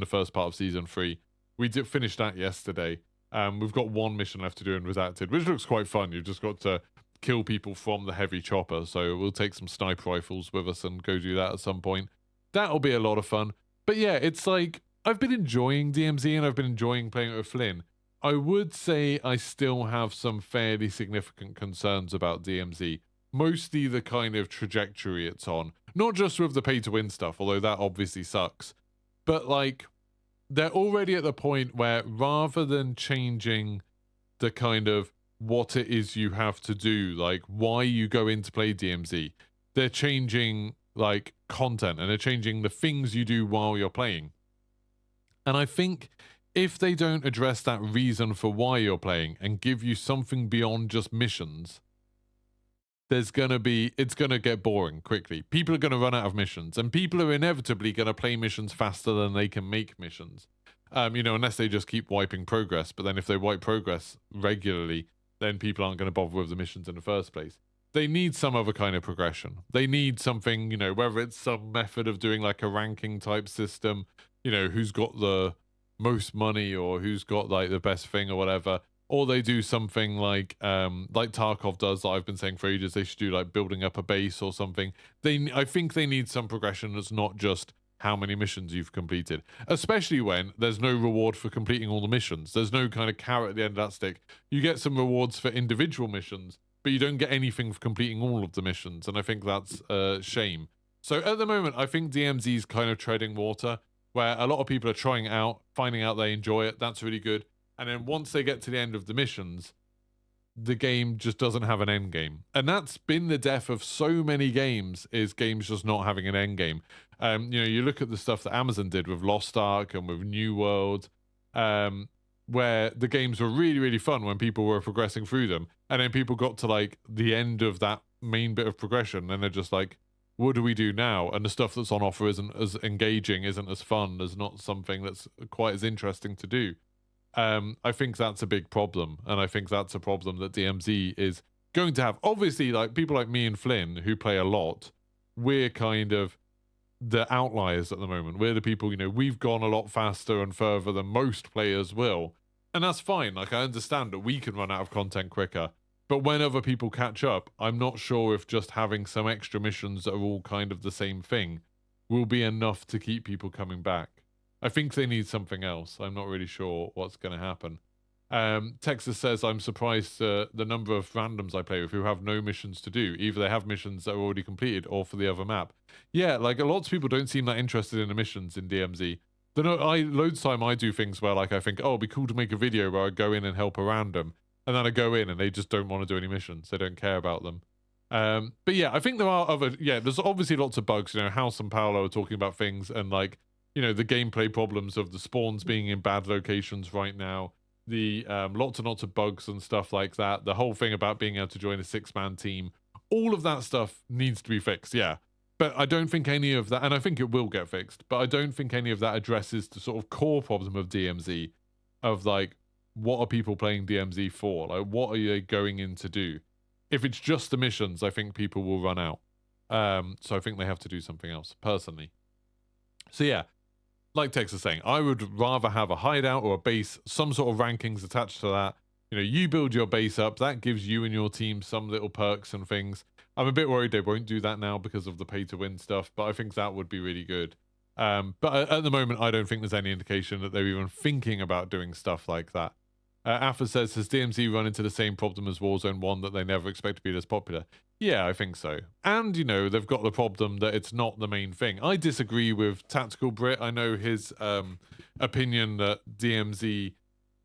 first part of season 3. We did finish that yesterday. We've got 1 mission left to do in redacted, which looks quite fun. You've just got to kill people from the heavy chopper. So we'll take some sniper rifles with us and go do that at some point. That'll be a lot of fun. But yeah, it's like I've been enjoying DMZ and I've been enjoying playing it with Flynn. I would say I still have some fairly significant concerns about DMZ. Mostly the kind of trajectory it's on. Not just with the pay-to-win stuff, although that obviously sucks. But, like, they're already at the point where rather than changing the kind of what it is you have to do, like, why you go in to play DMZ, they're changing, like, content, and they're changing the things you do while you're playing. And I think if they don't address that reason for why you're playing and give you something beyond just missions, it's gonna get boring quickly. People are gonna run out of missions, and people are inevitably gonna play missions faster than they can make missions. You know, unless they just keep wiping progress. But then if they wipe progress regularly, then people aren't gonna bother with the missions in the first place. They need some other kind of progression. They need something, you know, whether it's some method of doing like a ranking type system, you know, who's got the most money or who's got like the best thing or whatever, or they do something like Tarkov does that I've been saying for ages. They should do like building up a base or something. I think they need some progression that's not just how many missions you've completed, especially when there's no reward for completing all the missions. There's no kind of carrot at the end of that stick. You get some rewards for individual missions, but you don't get anything for completing all of the missions, and I think that's a shame. So at the moment, I think DMZ's kind of treading water, where a lot of people are trying it out, finding out they enjoy it. That's really good. And then once they get to the end of the missions, the game just doesn't have an end game. And that's been the death of so many games, is games just not having an end game. You know, you look at the stuff that Amazon did with Lost Ark and with New World, where the games were really, really fun when people were progressing through them. And then people got to like the end of that main bit of progression and they're just like, what do we do now? And the stuff that's on offer isn't as engaging, isn't as fun, there's not something that's quite as interesting to do. I think that's a big problem, and I think that's a problem that DMZ is going to have. Obviously, like people like me and Flynn, who play a lot, we're kind of the outliers at the moment. We're the people, you know, we've gone a lot faster and further than most players will, and that's fine. Like, I understand that we can run out of content quicker, but when other people catch up, I'm not sure if just having some extra missions that are all kind of the same thing will be enough to keep people coming back. I think they need something else. I'm not really sure what's going to happen. Texas says, I'm surprised the number of randoms I play with who have no missions to do. Either they have missions that are already completed or for the other map. Yeah, like a lot of people don't seem that interested in the missions in DMZ. Loads of time I do things where like I think, oh, it'd be cool to make a video where I go in and help a random. And then I go in and they just don't want to do any missions. They don't care about them. But yeah, I think there are there's obviously lots of bugs. You know, House and Paolo are talking about things and like, you know, the gameplay problems of the spawns being in bad locations right now, the lots and lots of bugs and stuff like that, the whole thing about being able to join a 6-man team, all of that stuff needs to be fixed, yeah. But I don't think any of that, and I think it will get fixed, but I don't think any of that addresses the sort of core problem of DMZ, of like, what are people playing DMZ for? Like, what are they going in to do? If it's just the missions, I think people will run out. So I think they have to do something else, personally. So yeah, like Tex is saying, I would rather have a hideout or a base, some sort of rankings attached to that. You know, you build your base up. That gives you and your team some little perks and things. I'm a bit worried they won't do that now because of the pay-to-win stuff, but I think that would be really good. But at the moment, I don't think there's any indication that they're even thinking about doing stuff like that. Alpha says, has DMZ run into the same problem as Warzone 1 that they never expect to be as popular? Yeah, I think so. And, you know, they've got the problem that it's not the main thing. I disagree with Tactical Brit. I know his opinion that DMZ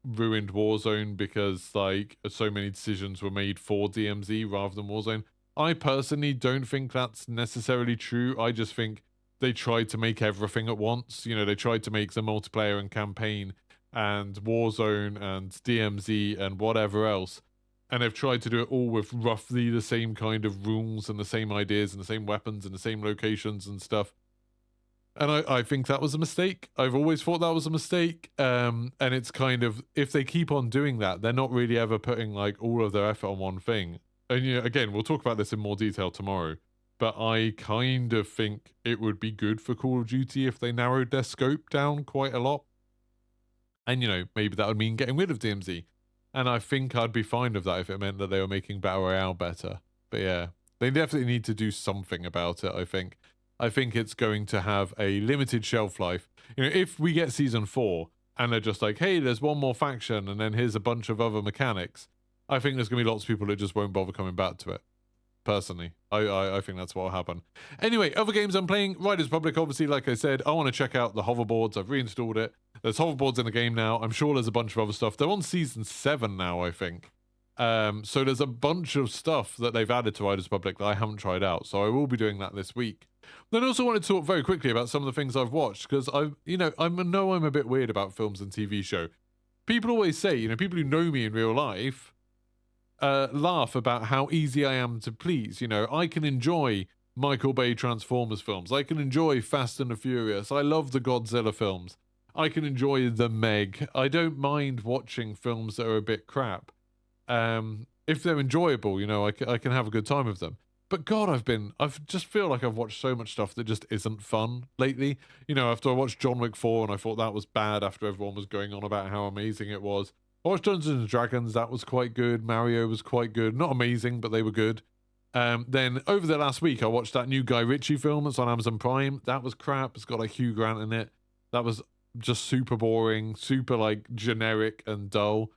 ruined Warzone because, like, so many decisions were made for DMZ rather than Warzone. I personally don't think that's necessarily true. I just think they tried to make everything at once. You know, they tried to make the multiplayer and campaign and Warzone and DMZ and whatever else. And they've tried to do it all with roughly the same kind of rules and the same ideas and the same weapons and the same locations and stuff. And I think that was a mistake. I've always thought that was a mistake. And it's kind of, if they keep on doing that, they're not really ever putting like all of their effort on one thing. And again, we'll talk about this in more detail tomorrow. But I kind of think it would be good for Call of Duty if they narrowed their scope down quite a lot. And maybe that would mean getting rid of DMZ. And I think I'd be fine with that if it meant that they were making Battle Royale better. But yeah, they definitely need to do something about it, I think. I think it's going to have a limited shelf life. If we get Season 4 and they're just like, hey, there's one more faction and then here's a bunch of other mechanics, I think there's going to be lots of people that just won't bother coming back to it. Personally, I think that's what will happen. Anyway, other games I'm playing, Riders Republic, obviously, like I said, I want to check out the hoverboards. I've reinstalled it. There's hoverboards in the game now. I'm sure there's a bunch of other stuff. They're on Season 7 now, I think. So there's a bunch of stuff that they've added to Riders Republic that I haven't tried out. So I will be doing that this week. Then I also wanted to talk very quickly about some of the things I've watched, because I know I'm a bit weird about films and TV show. People always say, people who know me in real life, laugh about how easy I am to please. I can enjoy Michael Bay Transformers films. I can enjoy Fast and the Furious. I love the Godzilla films. I can enjoy The Meg. I don't mind watching films that are a bit crap. If they're enjoyable, I can have a good time with them. But God, I just feel like I've watched so much stuff that just isn't fun lately. After I watched John Wick 4 and I thought that was bad after everyone was going on about how amazing it was. I watched Dungeons and Dragons, that was quite good. Mario was quite good. Not amazing, but they were good. Then over the last week, I watched that new Guy Ritchie film that's on Amazon Prime. That was crap. It's got like Hugh Grant in it. That was just super boring, super like generic and dull,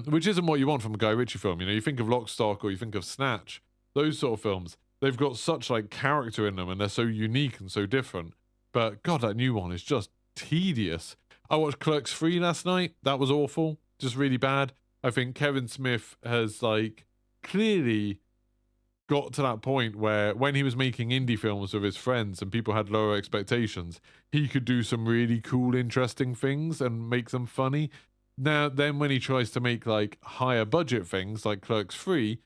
which isn't what you want from a Guy Ritchie film. You think of Lock, Stock, or you think of Snatch, those sort of films. They've got such like character in them and they're so unique and so different. But God, that new one is just tedious. I watched Clerks 3 last night. That was awful. Just really bad. I think Kevin Smith has like clearly got to that point where when he was making indie films with his friends and people had lower expectations, he could do some really cool, interesting things and make them funny. Now, then when he tries to make like higher budget things like Clerks 3,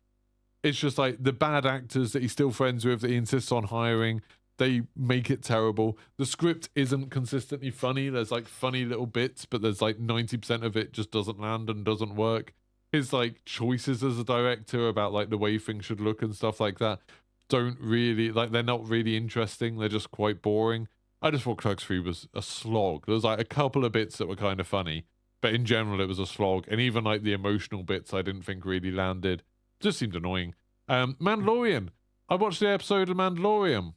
it's just like the bad actors that he's still friends with that he insists on hiring, they make it terrible. The script isn't consistently funny. There's like funny little bits, but there's like 90% of it just doesn't land and doesn't work. His like choices as a director about like the way things should look and stuff like that don't really, like, they're not really interesting. They're just quite boring. I just thought Clerks 3 was a slog. There was like a couple of bits that were kind of funny, but in general it was a slog. And even like the emotional bits I didn't think really landed. Just seemed annoying. Mandalorian. I watched the episode of Mandalorian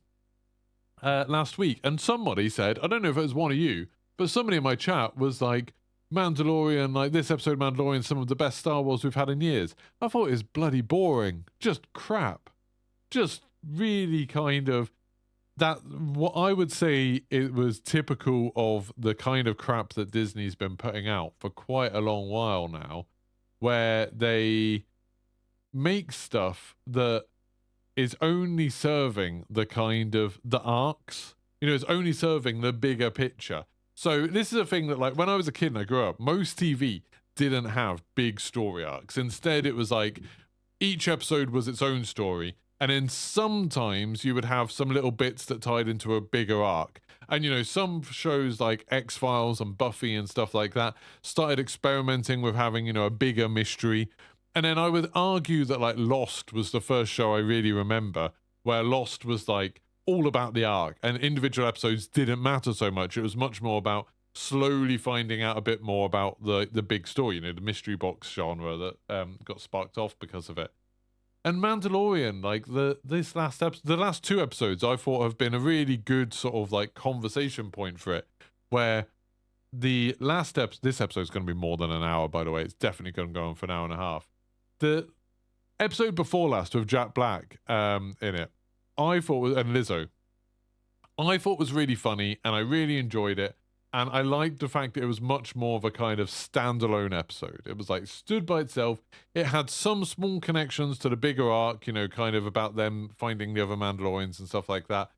last week, and somebody said, I don't know if it was one of you, but somebody in my chat was like, Mandalorian, like this episode of Mandalorian, some of the best Star Wars we've had in years. I thought it was bloody boring. Just crap. Just really kind of that, what I would say it was typical of the kind of crap that Disney's been putting out for quite a long while now, where they make stuff that is only serving the kind of the arcs, it's only serving the bigger picture. So this is a thing that, like, when I was a kid and I grew up, most TV didn't have big story arcs. Instead, it was like each episode was its own story, and then sometimes you would have some little bits that tied into a bigger arc. And some shows like X-Files and Buffy and stuff like that started experimenting with having a bigger mystery. And then I would argue that like Lost was the first show I really remember where Lost was like all about the arc and individual episodes didn't matter so much. It was much more about slowly finding out a bit more about the big story, the mystery box genre that got sparked off because of it. And Mandalorian, like the last two episodes I thought have been a really good sort of like conversation point for it, where the last this episode's going to be more than an hour, by the way. It's definitely going to go on for an hour and a half. The episode before last with Jack Black in it, I thought and Lizzo, I thought was really funny and I really enjoyed it. And I liked the fact that it was much more of a kind of standalone episode. It was like stood by itself. It had some small connections to the bigger arc, kind of about them finding the other Mandalorians and stuff like that.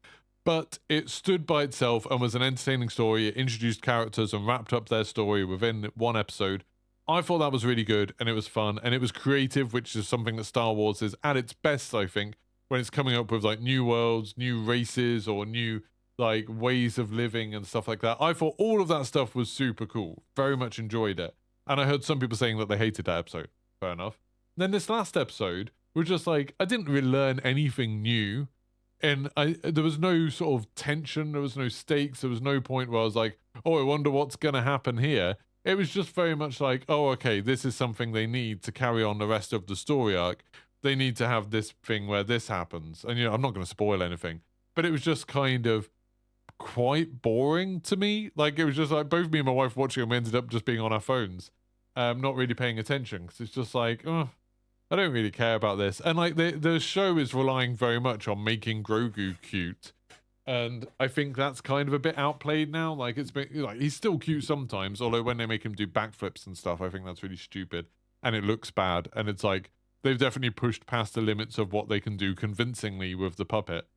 but it stood by itself and was an entertaining story. It introduced characters and wrapped up their story within one episode. I thought that was really good, and it was fun, and it was creative, which is something that Star Wars is at its best, I think, when it's coming up with like new worlds, new races, or new like ways of living and stuff like that. I thought all of that stuff was super cool. Very much enjoyed it. And I heard some people saying that they hated that episode. Fair enough. And then this last episode was just like, I didn't really learn anything new. And there was no sort of tension, there was no stakes, there was no point where I was like, oh, I wonder what's going to happen here. It was just very much like, oh, okay, this is something they need to carry on the rest of the story arc. They need to have this thing where this happens. And, you know, I'm not going to spoil anything, but it was just kind of quite boring to me. Like, it was just like both me and my wife watching and we ended up just being on our phones, not really paying attention, because it's just like, oh, I don't really care about this. And like the show is relying very much on making Grogu cute, and I think that's kind of a bit outplayed now. Like, it's been like, he's still cute sometimes, although when they make him do backflips and stuff, I think that's really stupid and it looks bad. And it's like they've definitely pushed past the limits of what they can do convincingly with the puppet.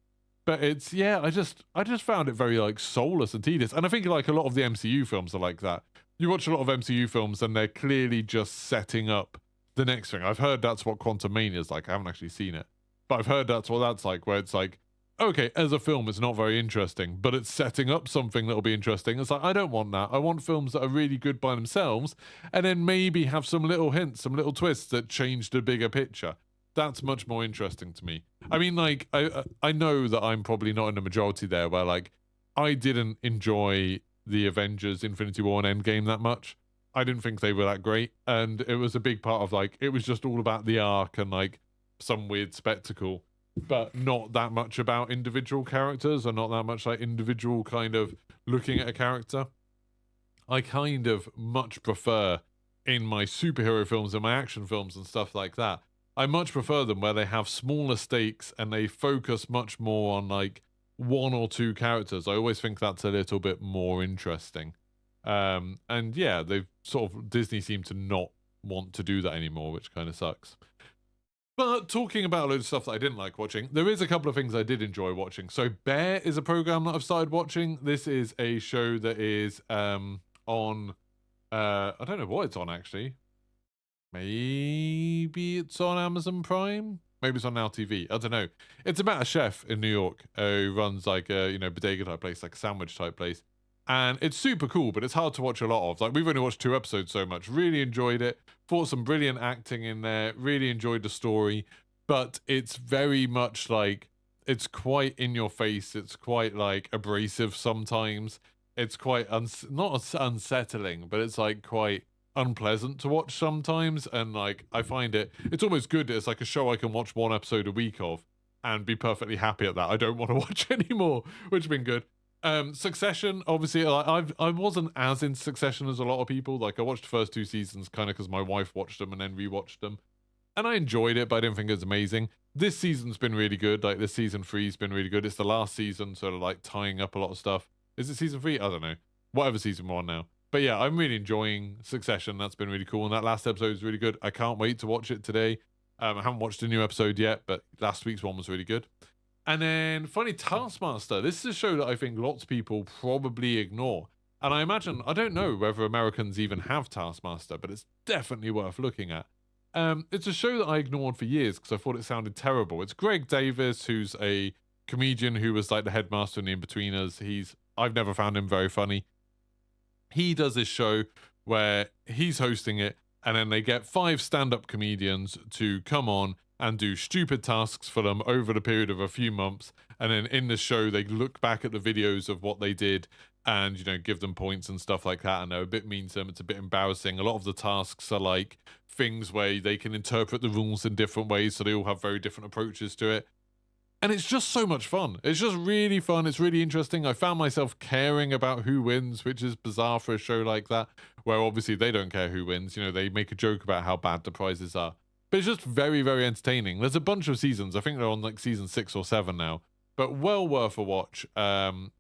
But it's, yeah, I just found it very like soulless and tedious. And I think like a lot of the MCU films are like that. You watch a lot of MCU films and they're clearly just setting up the next thing. I've heard that's what Quantumania is like. I haven't actually seen it, but I've heard that's what that's like, where it's like, okay, as a film, it's not very interesting, but it's setting up something that'll be interesting. It's like, I don't want that. I want films that are really good by themselves, and then maybe have some little hints, some little twists that change the bigger picture. That's much more interesting to me. I mean, like, I know that I'm probably not in the majority there, where like, I didn't enjoy the Avengers Infinity War and Endgame that much. I didn't think they were that great, and it was a big part of like, it was just all about the arc and like some weird spectacle, but not that much about individual characters, or not that much like individual kind of looking at a character. I kind of much prefer in my superhero films and my action films and stuff like that, I much prefer them where they have smaller stakes and they focus much more on like one or two characters. I always think that's a little bit more interesting. And yeah, they've sort of, Disney seem to not want to do that anymore, which kind of sucks. But talking about a load of stuff that I didn't like watching, there is a couple of things I did enjoy watching. So Bear is a program that I've started watching. This is a show that is on, I don't know what it's on actually. Maybe it's on Amazon Prime. Maybe it's on Now TV. I don't know. It's about a chef in New York who runs like a, you know, bodega type place, like a sandwich type place. And it's super cool, but it's hard to watch a lot of. Like, we've only watched 2 episodes so much. Really enjoyed it. Thought some brilliant acting in there. Really enjoyed the story. But it's very much like, it's quite in your face. It's quite like abrasive sometimes. It's quite, not unsettling, but it's like quite unpleasant to watch sometimes. And like, I find it's almost good. It's like a show I can watch 1 episode a week of and be perfectly happy at that. I don't want to watch anymore, which has been good. Succession, obviously, I wasn't as in Succession as a lot of people. Like, I watched the first 2 seasons kind of because my wife watched them and then rewatched them, and I enjoyed it, but I didn't think it was amazing. This season's been really good. Like, this season 3's been really good. It's the last season, sort of like tying up a lot of stuff. Is it season 3? I don't know. Whatever season we're on now. But yeah, I'm really enjoying Succession. That's been really cool, and that last episode is really good. I can't wait to watch it today. I haven't watched a new episode yet, but last week's one was really good. And then finally, Taskmaster. This is a show that I think lots of people probably ignore. And I imagine, I don't know whether Americans even have Taskmaster, but it's definitely worth looking at. It's a show that I ignored for years because I thought it sounded terrible. It's Greg Davis, who's a comedian who was like the headmaster in The Inbetweeners. I've never found him very funny. He does this show where he's hosting it, and then they get 5 stand-up comedians to come on and do stupid tasks for them over the period of a few months. And then in the show, they look back at the videos of what they did and, you know, give them points and stuff like that. And they're a bit mean to them. It's a bit embarrassing. A lot of the tasks are like things where they can interpret the rules in different ways. So they all have very different approaches to it. And it's just so much fun. It's just really fun. It's really interesting. I found myself caring about who wins, which is bizarre for a show like that, where obviously they don't care who wins. You know, they make a joke about how bad the prizes are. But it's just very, very entertaining. There's a bunch of seasons. I think they're on like season 6 or 7 now. But well worth a watch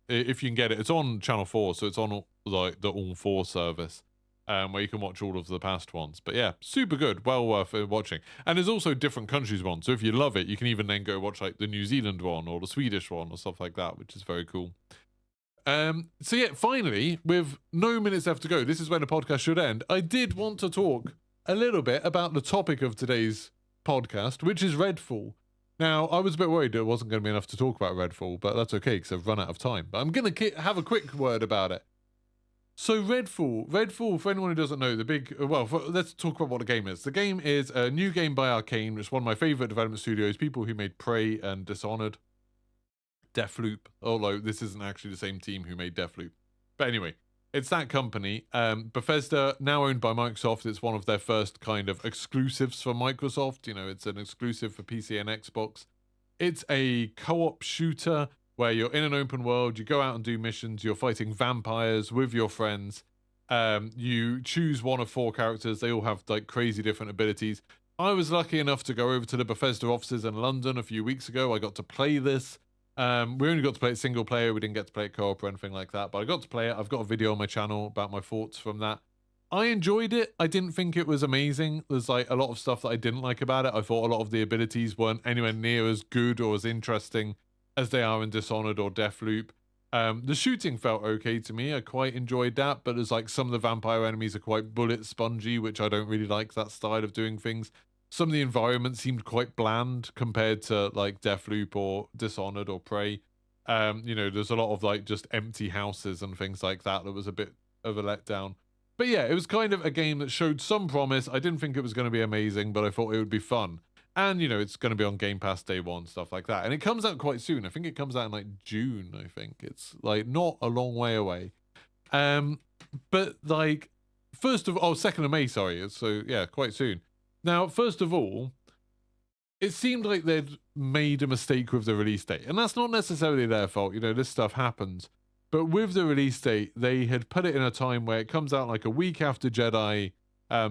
if you can get it. It's on Channel 4, so it's on like the All 4 service. where you can watch all of the past ones. But yeah, super good, well worth watching. And there's also different countries one, so if you love it, you can even then go watch like the New Zealand one or the Swedish one or stuff like that, which is very cool. So yeah, finally, with no minutes left to go, this is when the podcast should end. I did want to talk a little bit about the topic of today's podcast, which is Redfall. Now, I was a bit worried it wasn't going to be enough to talk about Redfall, but that's okay because I've run out of time. But I'm going to have a quick word about it. So Redfall, for anyone who doesn't know, let's talk about what the game is. The game is a new game by Arcane, which is one of my favorite development studios, people who made Prey and Dishonored. Deathloop, although this isn't actually the same team who made Deathloop. But anyway, it's that company. Bethesda, now owned by Microsoft, it's one of their first kind of exclusives for Microsoft. You know, it's an exclusive for PC and Xbox. It's a co-op shooter where you're in an open world, you go out and do missions, you're fighting vampires with your friends. You choose one of 4 characters. They all have like crazy different abilities. I was lucky enough to go over to the Bethesda offices in London a few weeks ago. I got to play this. We only got to play it single player. We didn't get to play it co-op or anything like that, but I got to play it. I've got a video on my channel about my thoughts from that. I enjoyed it. I didn't think it was amazing. There's like a lot of stuff that I didn't like about it. I thought a lot of the abilities weren't anywhere near as good or as interesting as they are in Dishonored or Deathloop. The shooting felt okay to me. I quite enjoyed that, but there's like some of the vampire enemies are quite bullet spongy, which I don't really like that style of doing things. Some of the environment seemed quite bland compared to like Deathloop or Dishonored or Prey. You know, there's a lot of like just empty houses and things like that. That was a bit of a letdown. But yeah, it was kind of a game that showed some promise. I didn't think it was going to be amazing, but I thought it would be fun. And, you know, it's going to be on Game Pass day one, stuff like that. And it comes out quite soon. I think it comes out in like June, I think. It's like not a long way away. But like, 2nd of May, sorry. So yeah, quite soon. Now, first of all, it seemed like they'd made a mistake with the release date. And that's not necessarily their fault. You know, this stuff happens. But with the release date, they had put it in a time where it comes out like a week after Jedi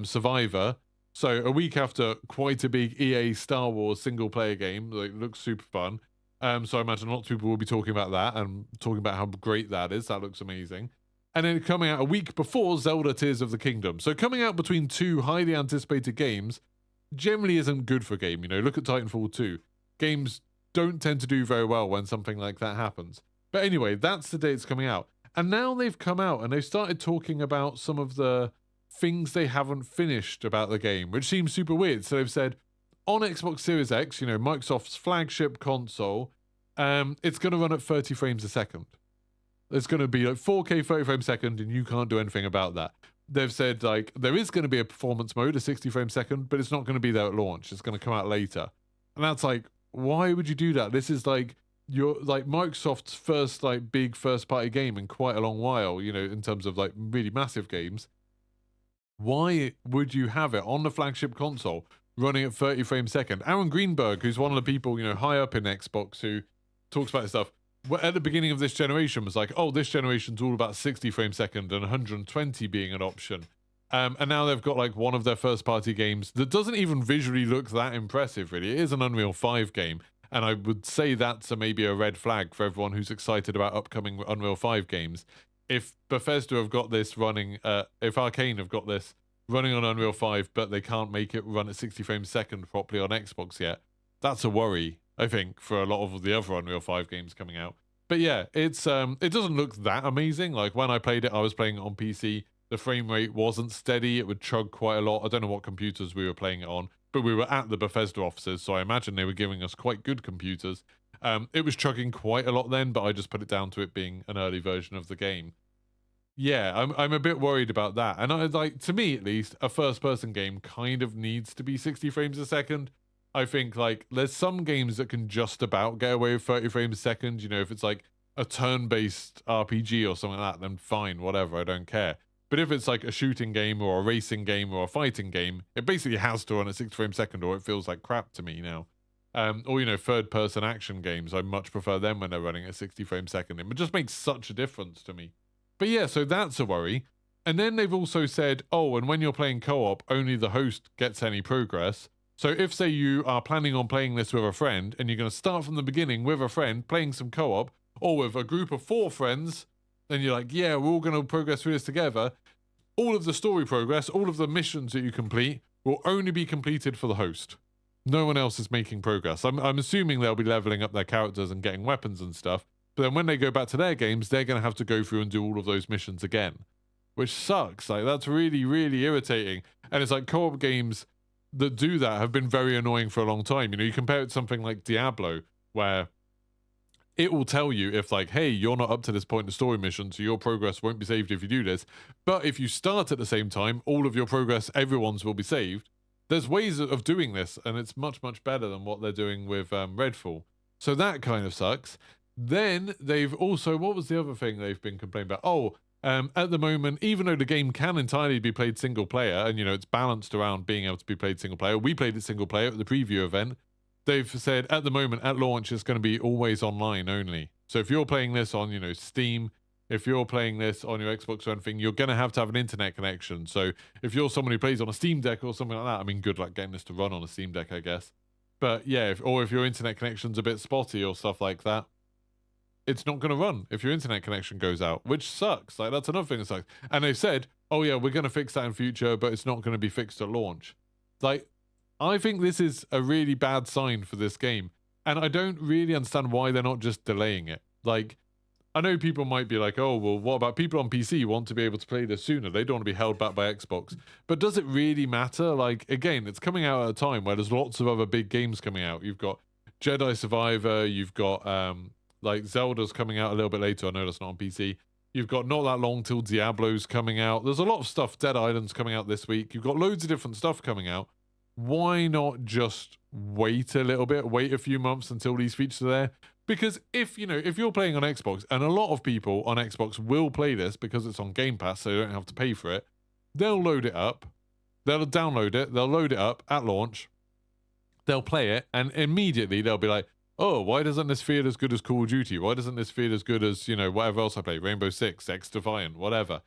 Survivor. So a week after quite a big EA Star Wars single-player game. Like, looks super fun. So I imagine lots of people will be talking about that and talking about how great that is. That looks amazing. And then coming out a week before Zelda Tears of the Kingdom. So coming out between 2 highly anticipated games generally isn't good for a game. You know, look at Titanfall 2. Games don't tend to do very well when something like that happens. But anyway, that's the day it's coming out. And now they've come out and they've started talking about some of the things they haven't finished about the game, which seems super weird. So they've said, on Xbox Series X, you know, Microsoft's flagship console, it's going to run at 30 frames a second. It's going to be like 4K 30 frames a second, and you can't do anything about that. They've said, like, there is going to be a performance mode, a 60 frames a second, but it's not going to be there at launch. It's going to come out later. And that's like, why would you do that? This is like Microsoft's first like big first party game in quite a long while, you know, in terms of like really massive games. Why would you have it on the flagship console running at 30 frames a second? Aaron Greenberg, who's one of the people, you know, high up in Xbox who talks about this stuff, at the beginning of this generation was like, oh, this generation's all about 60 frames a second and 120 being an option. And now they've got like one of their first party games that doesn't even visually look that impressive, really. It is an Unreal 5 game. And I would say that's maybe a red flag for everyone who's excited about upcoming Unreal 5 games. If Bethesda have got this running, if Arcane have got this running on Unreal 5, but they can't make it run at 60 frames a second properly on Xbox yet, that's a worry, I think, for a lot of the other Unreal 5 games coming out. But yeah, it's it doesn't look that amazing. Like when I played it, I was playing it on PC. The frame rate wasn't steady. It would chug quite a lot. I don't know what computers we were playing it on, but we were at the Bethesda offices, so I imagine they were giving us quite good computers. It was chugging quite a lot then, but I just put it down to it being an early version of the game. Yeah, I'm a bit worried about that. And I like, to me at least, a first-person game kind of needs to be 60 frames a second. I think like there's some games that can just about get away with 30 frames a second. You know, if it's like a turn-based RPG or something like that, then fine, whatever, I don't care. But if it's like a shooting game or a racing game or a fighting game, it basically has to run at 60 frames a second or it feels like crap to me now. Or, you know, third-person action games, I much prefer them when they're running at 60 frames a second. It just makes such a difference to me. But yeah, so that's a worry. And then they've also said, oh, and when you're playing co-op, only the host gets any progress. So if, say, you are planning on playing this with a friend, and you're going to start from the beginning with a friend, playing some co-op, or with a group of 4 friends, then you're like, yeah, we're all going to progress through this together. all of the story progress, all of the missions that you complete will only be completed for the host. No one else is making progress. I'm assuming they'll be leveling up their characters and getting weapons and stuff. But then when they go back to their games, they're going to have to go through and do all of those missions again, which sucks. Like, that's really, really irritating. And it's like co-op games that do that have been very annoying for a long time. You know, you compare it to something like Diablo, where it will tell you if, like, hey, you're not up to this point in the story mission, so your progress won't be saved if you do this. But if you start at the same time, all of your progress, everyone's will be saved. There's ways of doing this, and it's much, much better than what they're doing with Redfall. So that kind of sucks. Then they've also, what was the other thing they've been complaining about? Oh, at the moment, even though the game can entirely be played single player, and, you know, it's balanced around being able to be played single player, we played it single player at the preview event. They've said at the moment, at launch, it's going to be always online only. So if you're playing this on, you know, Steam, if you're playing this on your Xbox or anything, you're going to have an internet connection. So if you're someone who plays on a Steam Deck or something like that, I mean, good luck getting this to run on a Steam Deck, I guess. But yeah, if your internet connection's a bit spotty or stuff like that, it's not going to run if your internet connection goes out, which sucks. Like, that's another thing that sucks. And they've said, oh yeah, we're going to fix that in future, but it's not going to be fixed at launch. Like, I think this is a really bad sign for this game. And I don't really understand why they're not just delaying it. Like, I know people might be like, oh, well, what about people on PC who want to be able to play this sooner? They don't want to be held back by Xbox. But does it really matter? Like, again, it's coming out at a time where there's lots of other big games coming out. You've got Jedi Survivor, you've got, like, Zelda's coming out a little bit later. I know that's not on PC. You've got not that long till Diablo's coming out. There's a lot of stuff. Dead Island's coming out this week. You've got loads of different stuff coming out. Why not just wait a little bit, wait a few months until these features are there? Because if you're playing on Xbox, and a lot of people on Xbox will play this because it's on Game Pass, so they don't have to pay for it, they'll load it up, they'll download it, they'll load it up at launch, they'll play it, and immediately they'll be like, oh, why doesn't this feel as good as Call of Duty? Why doesn't this feel as good as, you know, whatever else I play, Rainbow Six, X Defiant, whatever.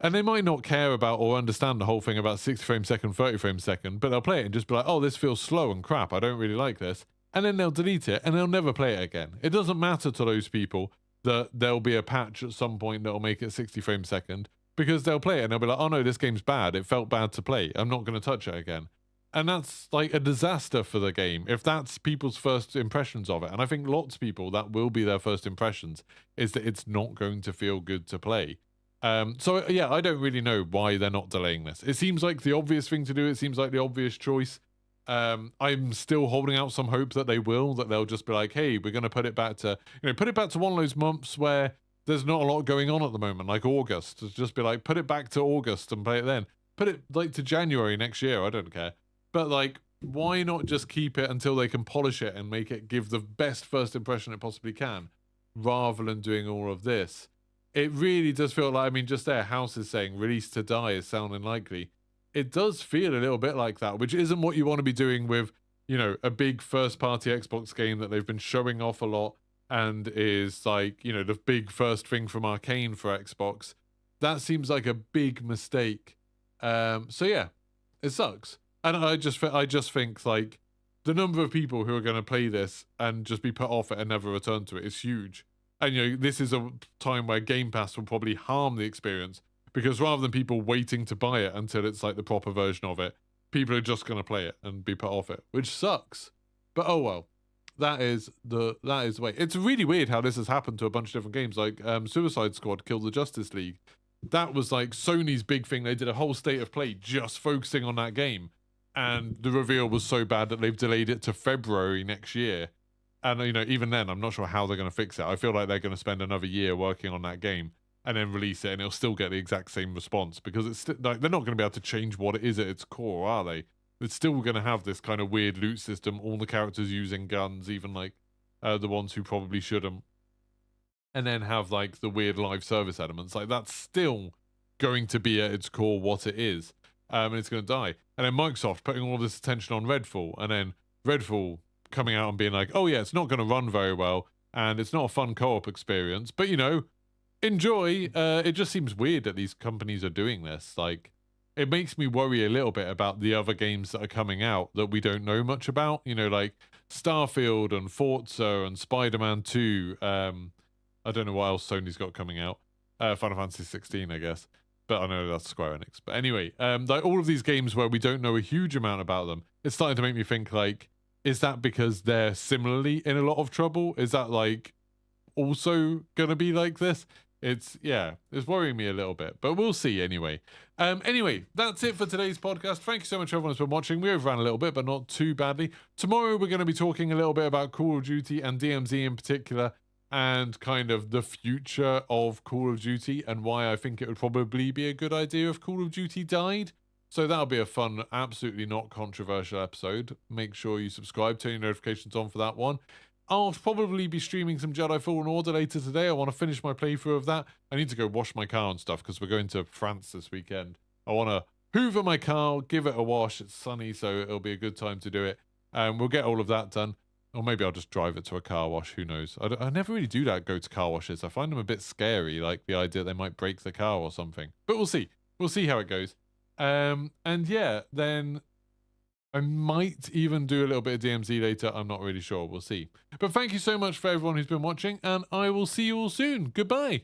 And they might not care about or understand the whole thing about 60 frames second, 30 frames second, but they'll play it and just be like, oh, this feels slow and crap, I don't really like this. And then they'll delete it and they'll never play it again. It doesn't matter to those people that there'll be a patch at some point that'll make it 60 frames second, because they'll play it and they'll be like, oh no, this game's bad. It felt bad to play. I'm not going to touch it again. And that's like a disaster for the game if that's people's first impressions of it. And I think lots of people, that will be their first impressions, is that it's not going to feel good to play. So yeah, I don't really know why they're not delaying this. It seems like the obvious thing to do. It seems like the obvious choice. I'm still holding out some hope that they will, that they'll just be like, hey, we're going to put it back to, put it back to one of those months where there's not a lot going on at the moment, like August. Just be like, put it back to August and play it then. Put it like to January next year. I don't care. But like, why not just keep it until they can polish it and make it give the best first impression it possibly can, rather than doing all of this? It really does feel like, I mean, just there, House is saying release to die is sounding likely. It does feel a little bit like that, which isn't what you want to be doing with, a big first-party Xbox game that they've been showing off a lot and is like, the big first thing from Arcane for Xbox. That seems like a big mistake. So yeah, it sucks. And I just think, like, the number of people who are going to play this and just be put off it and never return to it is huge. And, this is a time where Game Pass will probably harm the experience, because rather than people waiting to buy it until it's like the proper version of it, people are just going to play it and be put off it, which sucks. But oh well, that is the way. It's really weird how this has happened to a bunch of different games. Like Suicide Squad killed the Justice League. That was like Sony's big thing. They did a whole state of play just focusing on that game, and the reveal was so bad that they've delayed it to February next year. And even then, I'm not sure how they're going to fix it. I feel like they're going to spend another year working on that game and then release it, and it'll still get the exact same response, because it's like they're not going to be able to change what it is at its core, are they? It's still going to have this kind of weird loot system, all the characters using guns, even like the ones who probably shouldn't, and then have like the weird live service elements. Like, that's still going to be at its core what it is, and it's going to die. And then Microsoft putting all this attention on Redfall, and then Redfall coming out and being like, oh yeah, it's not going to run very well, and it's not a fun co-op experience, but enjoy. It just seems weird that these companies are doing this. Like, it makes me worry a little bit about the other games that are coming out that we don't know much about, like Starfield and Forza and Spider-Man 2. I don't know what else Sony's got coming out. Final Fantasy 16, I guess. but I know that's Square Enix. But anyway, like all of these games where we don't know a huge amount about them, it's starting to make me think like, is that because they're similarly in a lot of trouble? Is that like also gonna be like this? It's worrying me a little bit, but we'll see anyway. Anyway, that's it for today's podcast. Thank you so much everyone who's been watching. We overran a little bit, but not too badly. Tomorrow we're going to be talking a little bit about Call of Duty and DMZ in particular, and kind of the future of Call of Duty and why I think it would probably be a good idea if Call of Duty died. So that'll be a fun, absolutely not controversial episode. Make sure you subscribe, turn your notifications on for that one. I'll probably be streaming some Jedi Fallen Order later today. I want to finish my playthrough of that. I need to go wash my car and stuff because we're going to France this weekend. I want to hoover my car, give it a wash. It's sunny, so it'll be a good time to do it. And we'll get all of that done. Or maybe I'll just drive it to a car wash. Who knows? I never really do that, go to car washes. I find them a bit scary, like the idea they might break the car or something. But we'll see. We'll see how it goes. And yeah, then I might even do a little bit of DMZ later. I'm not really sure. We'll see. But thank you so much for everyone who's been watching, and I will see you all soon. Goodbye.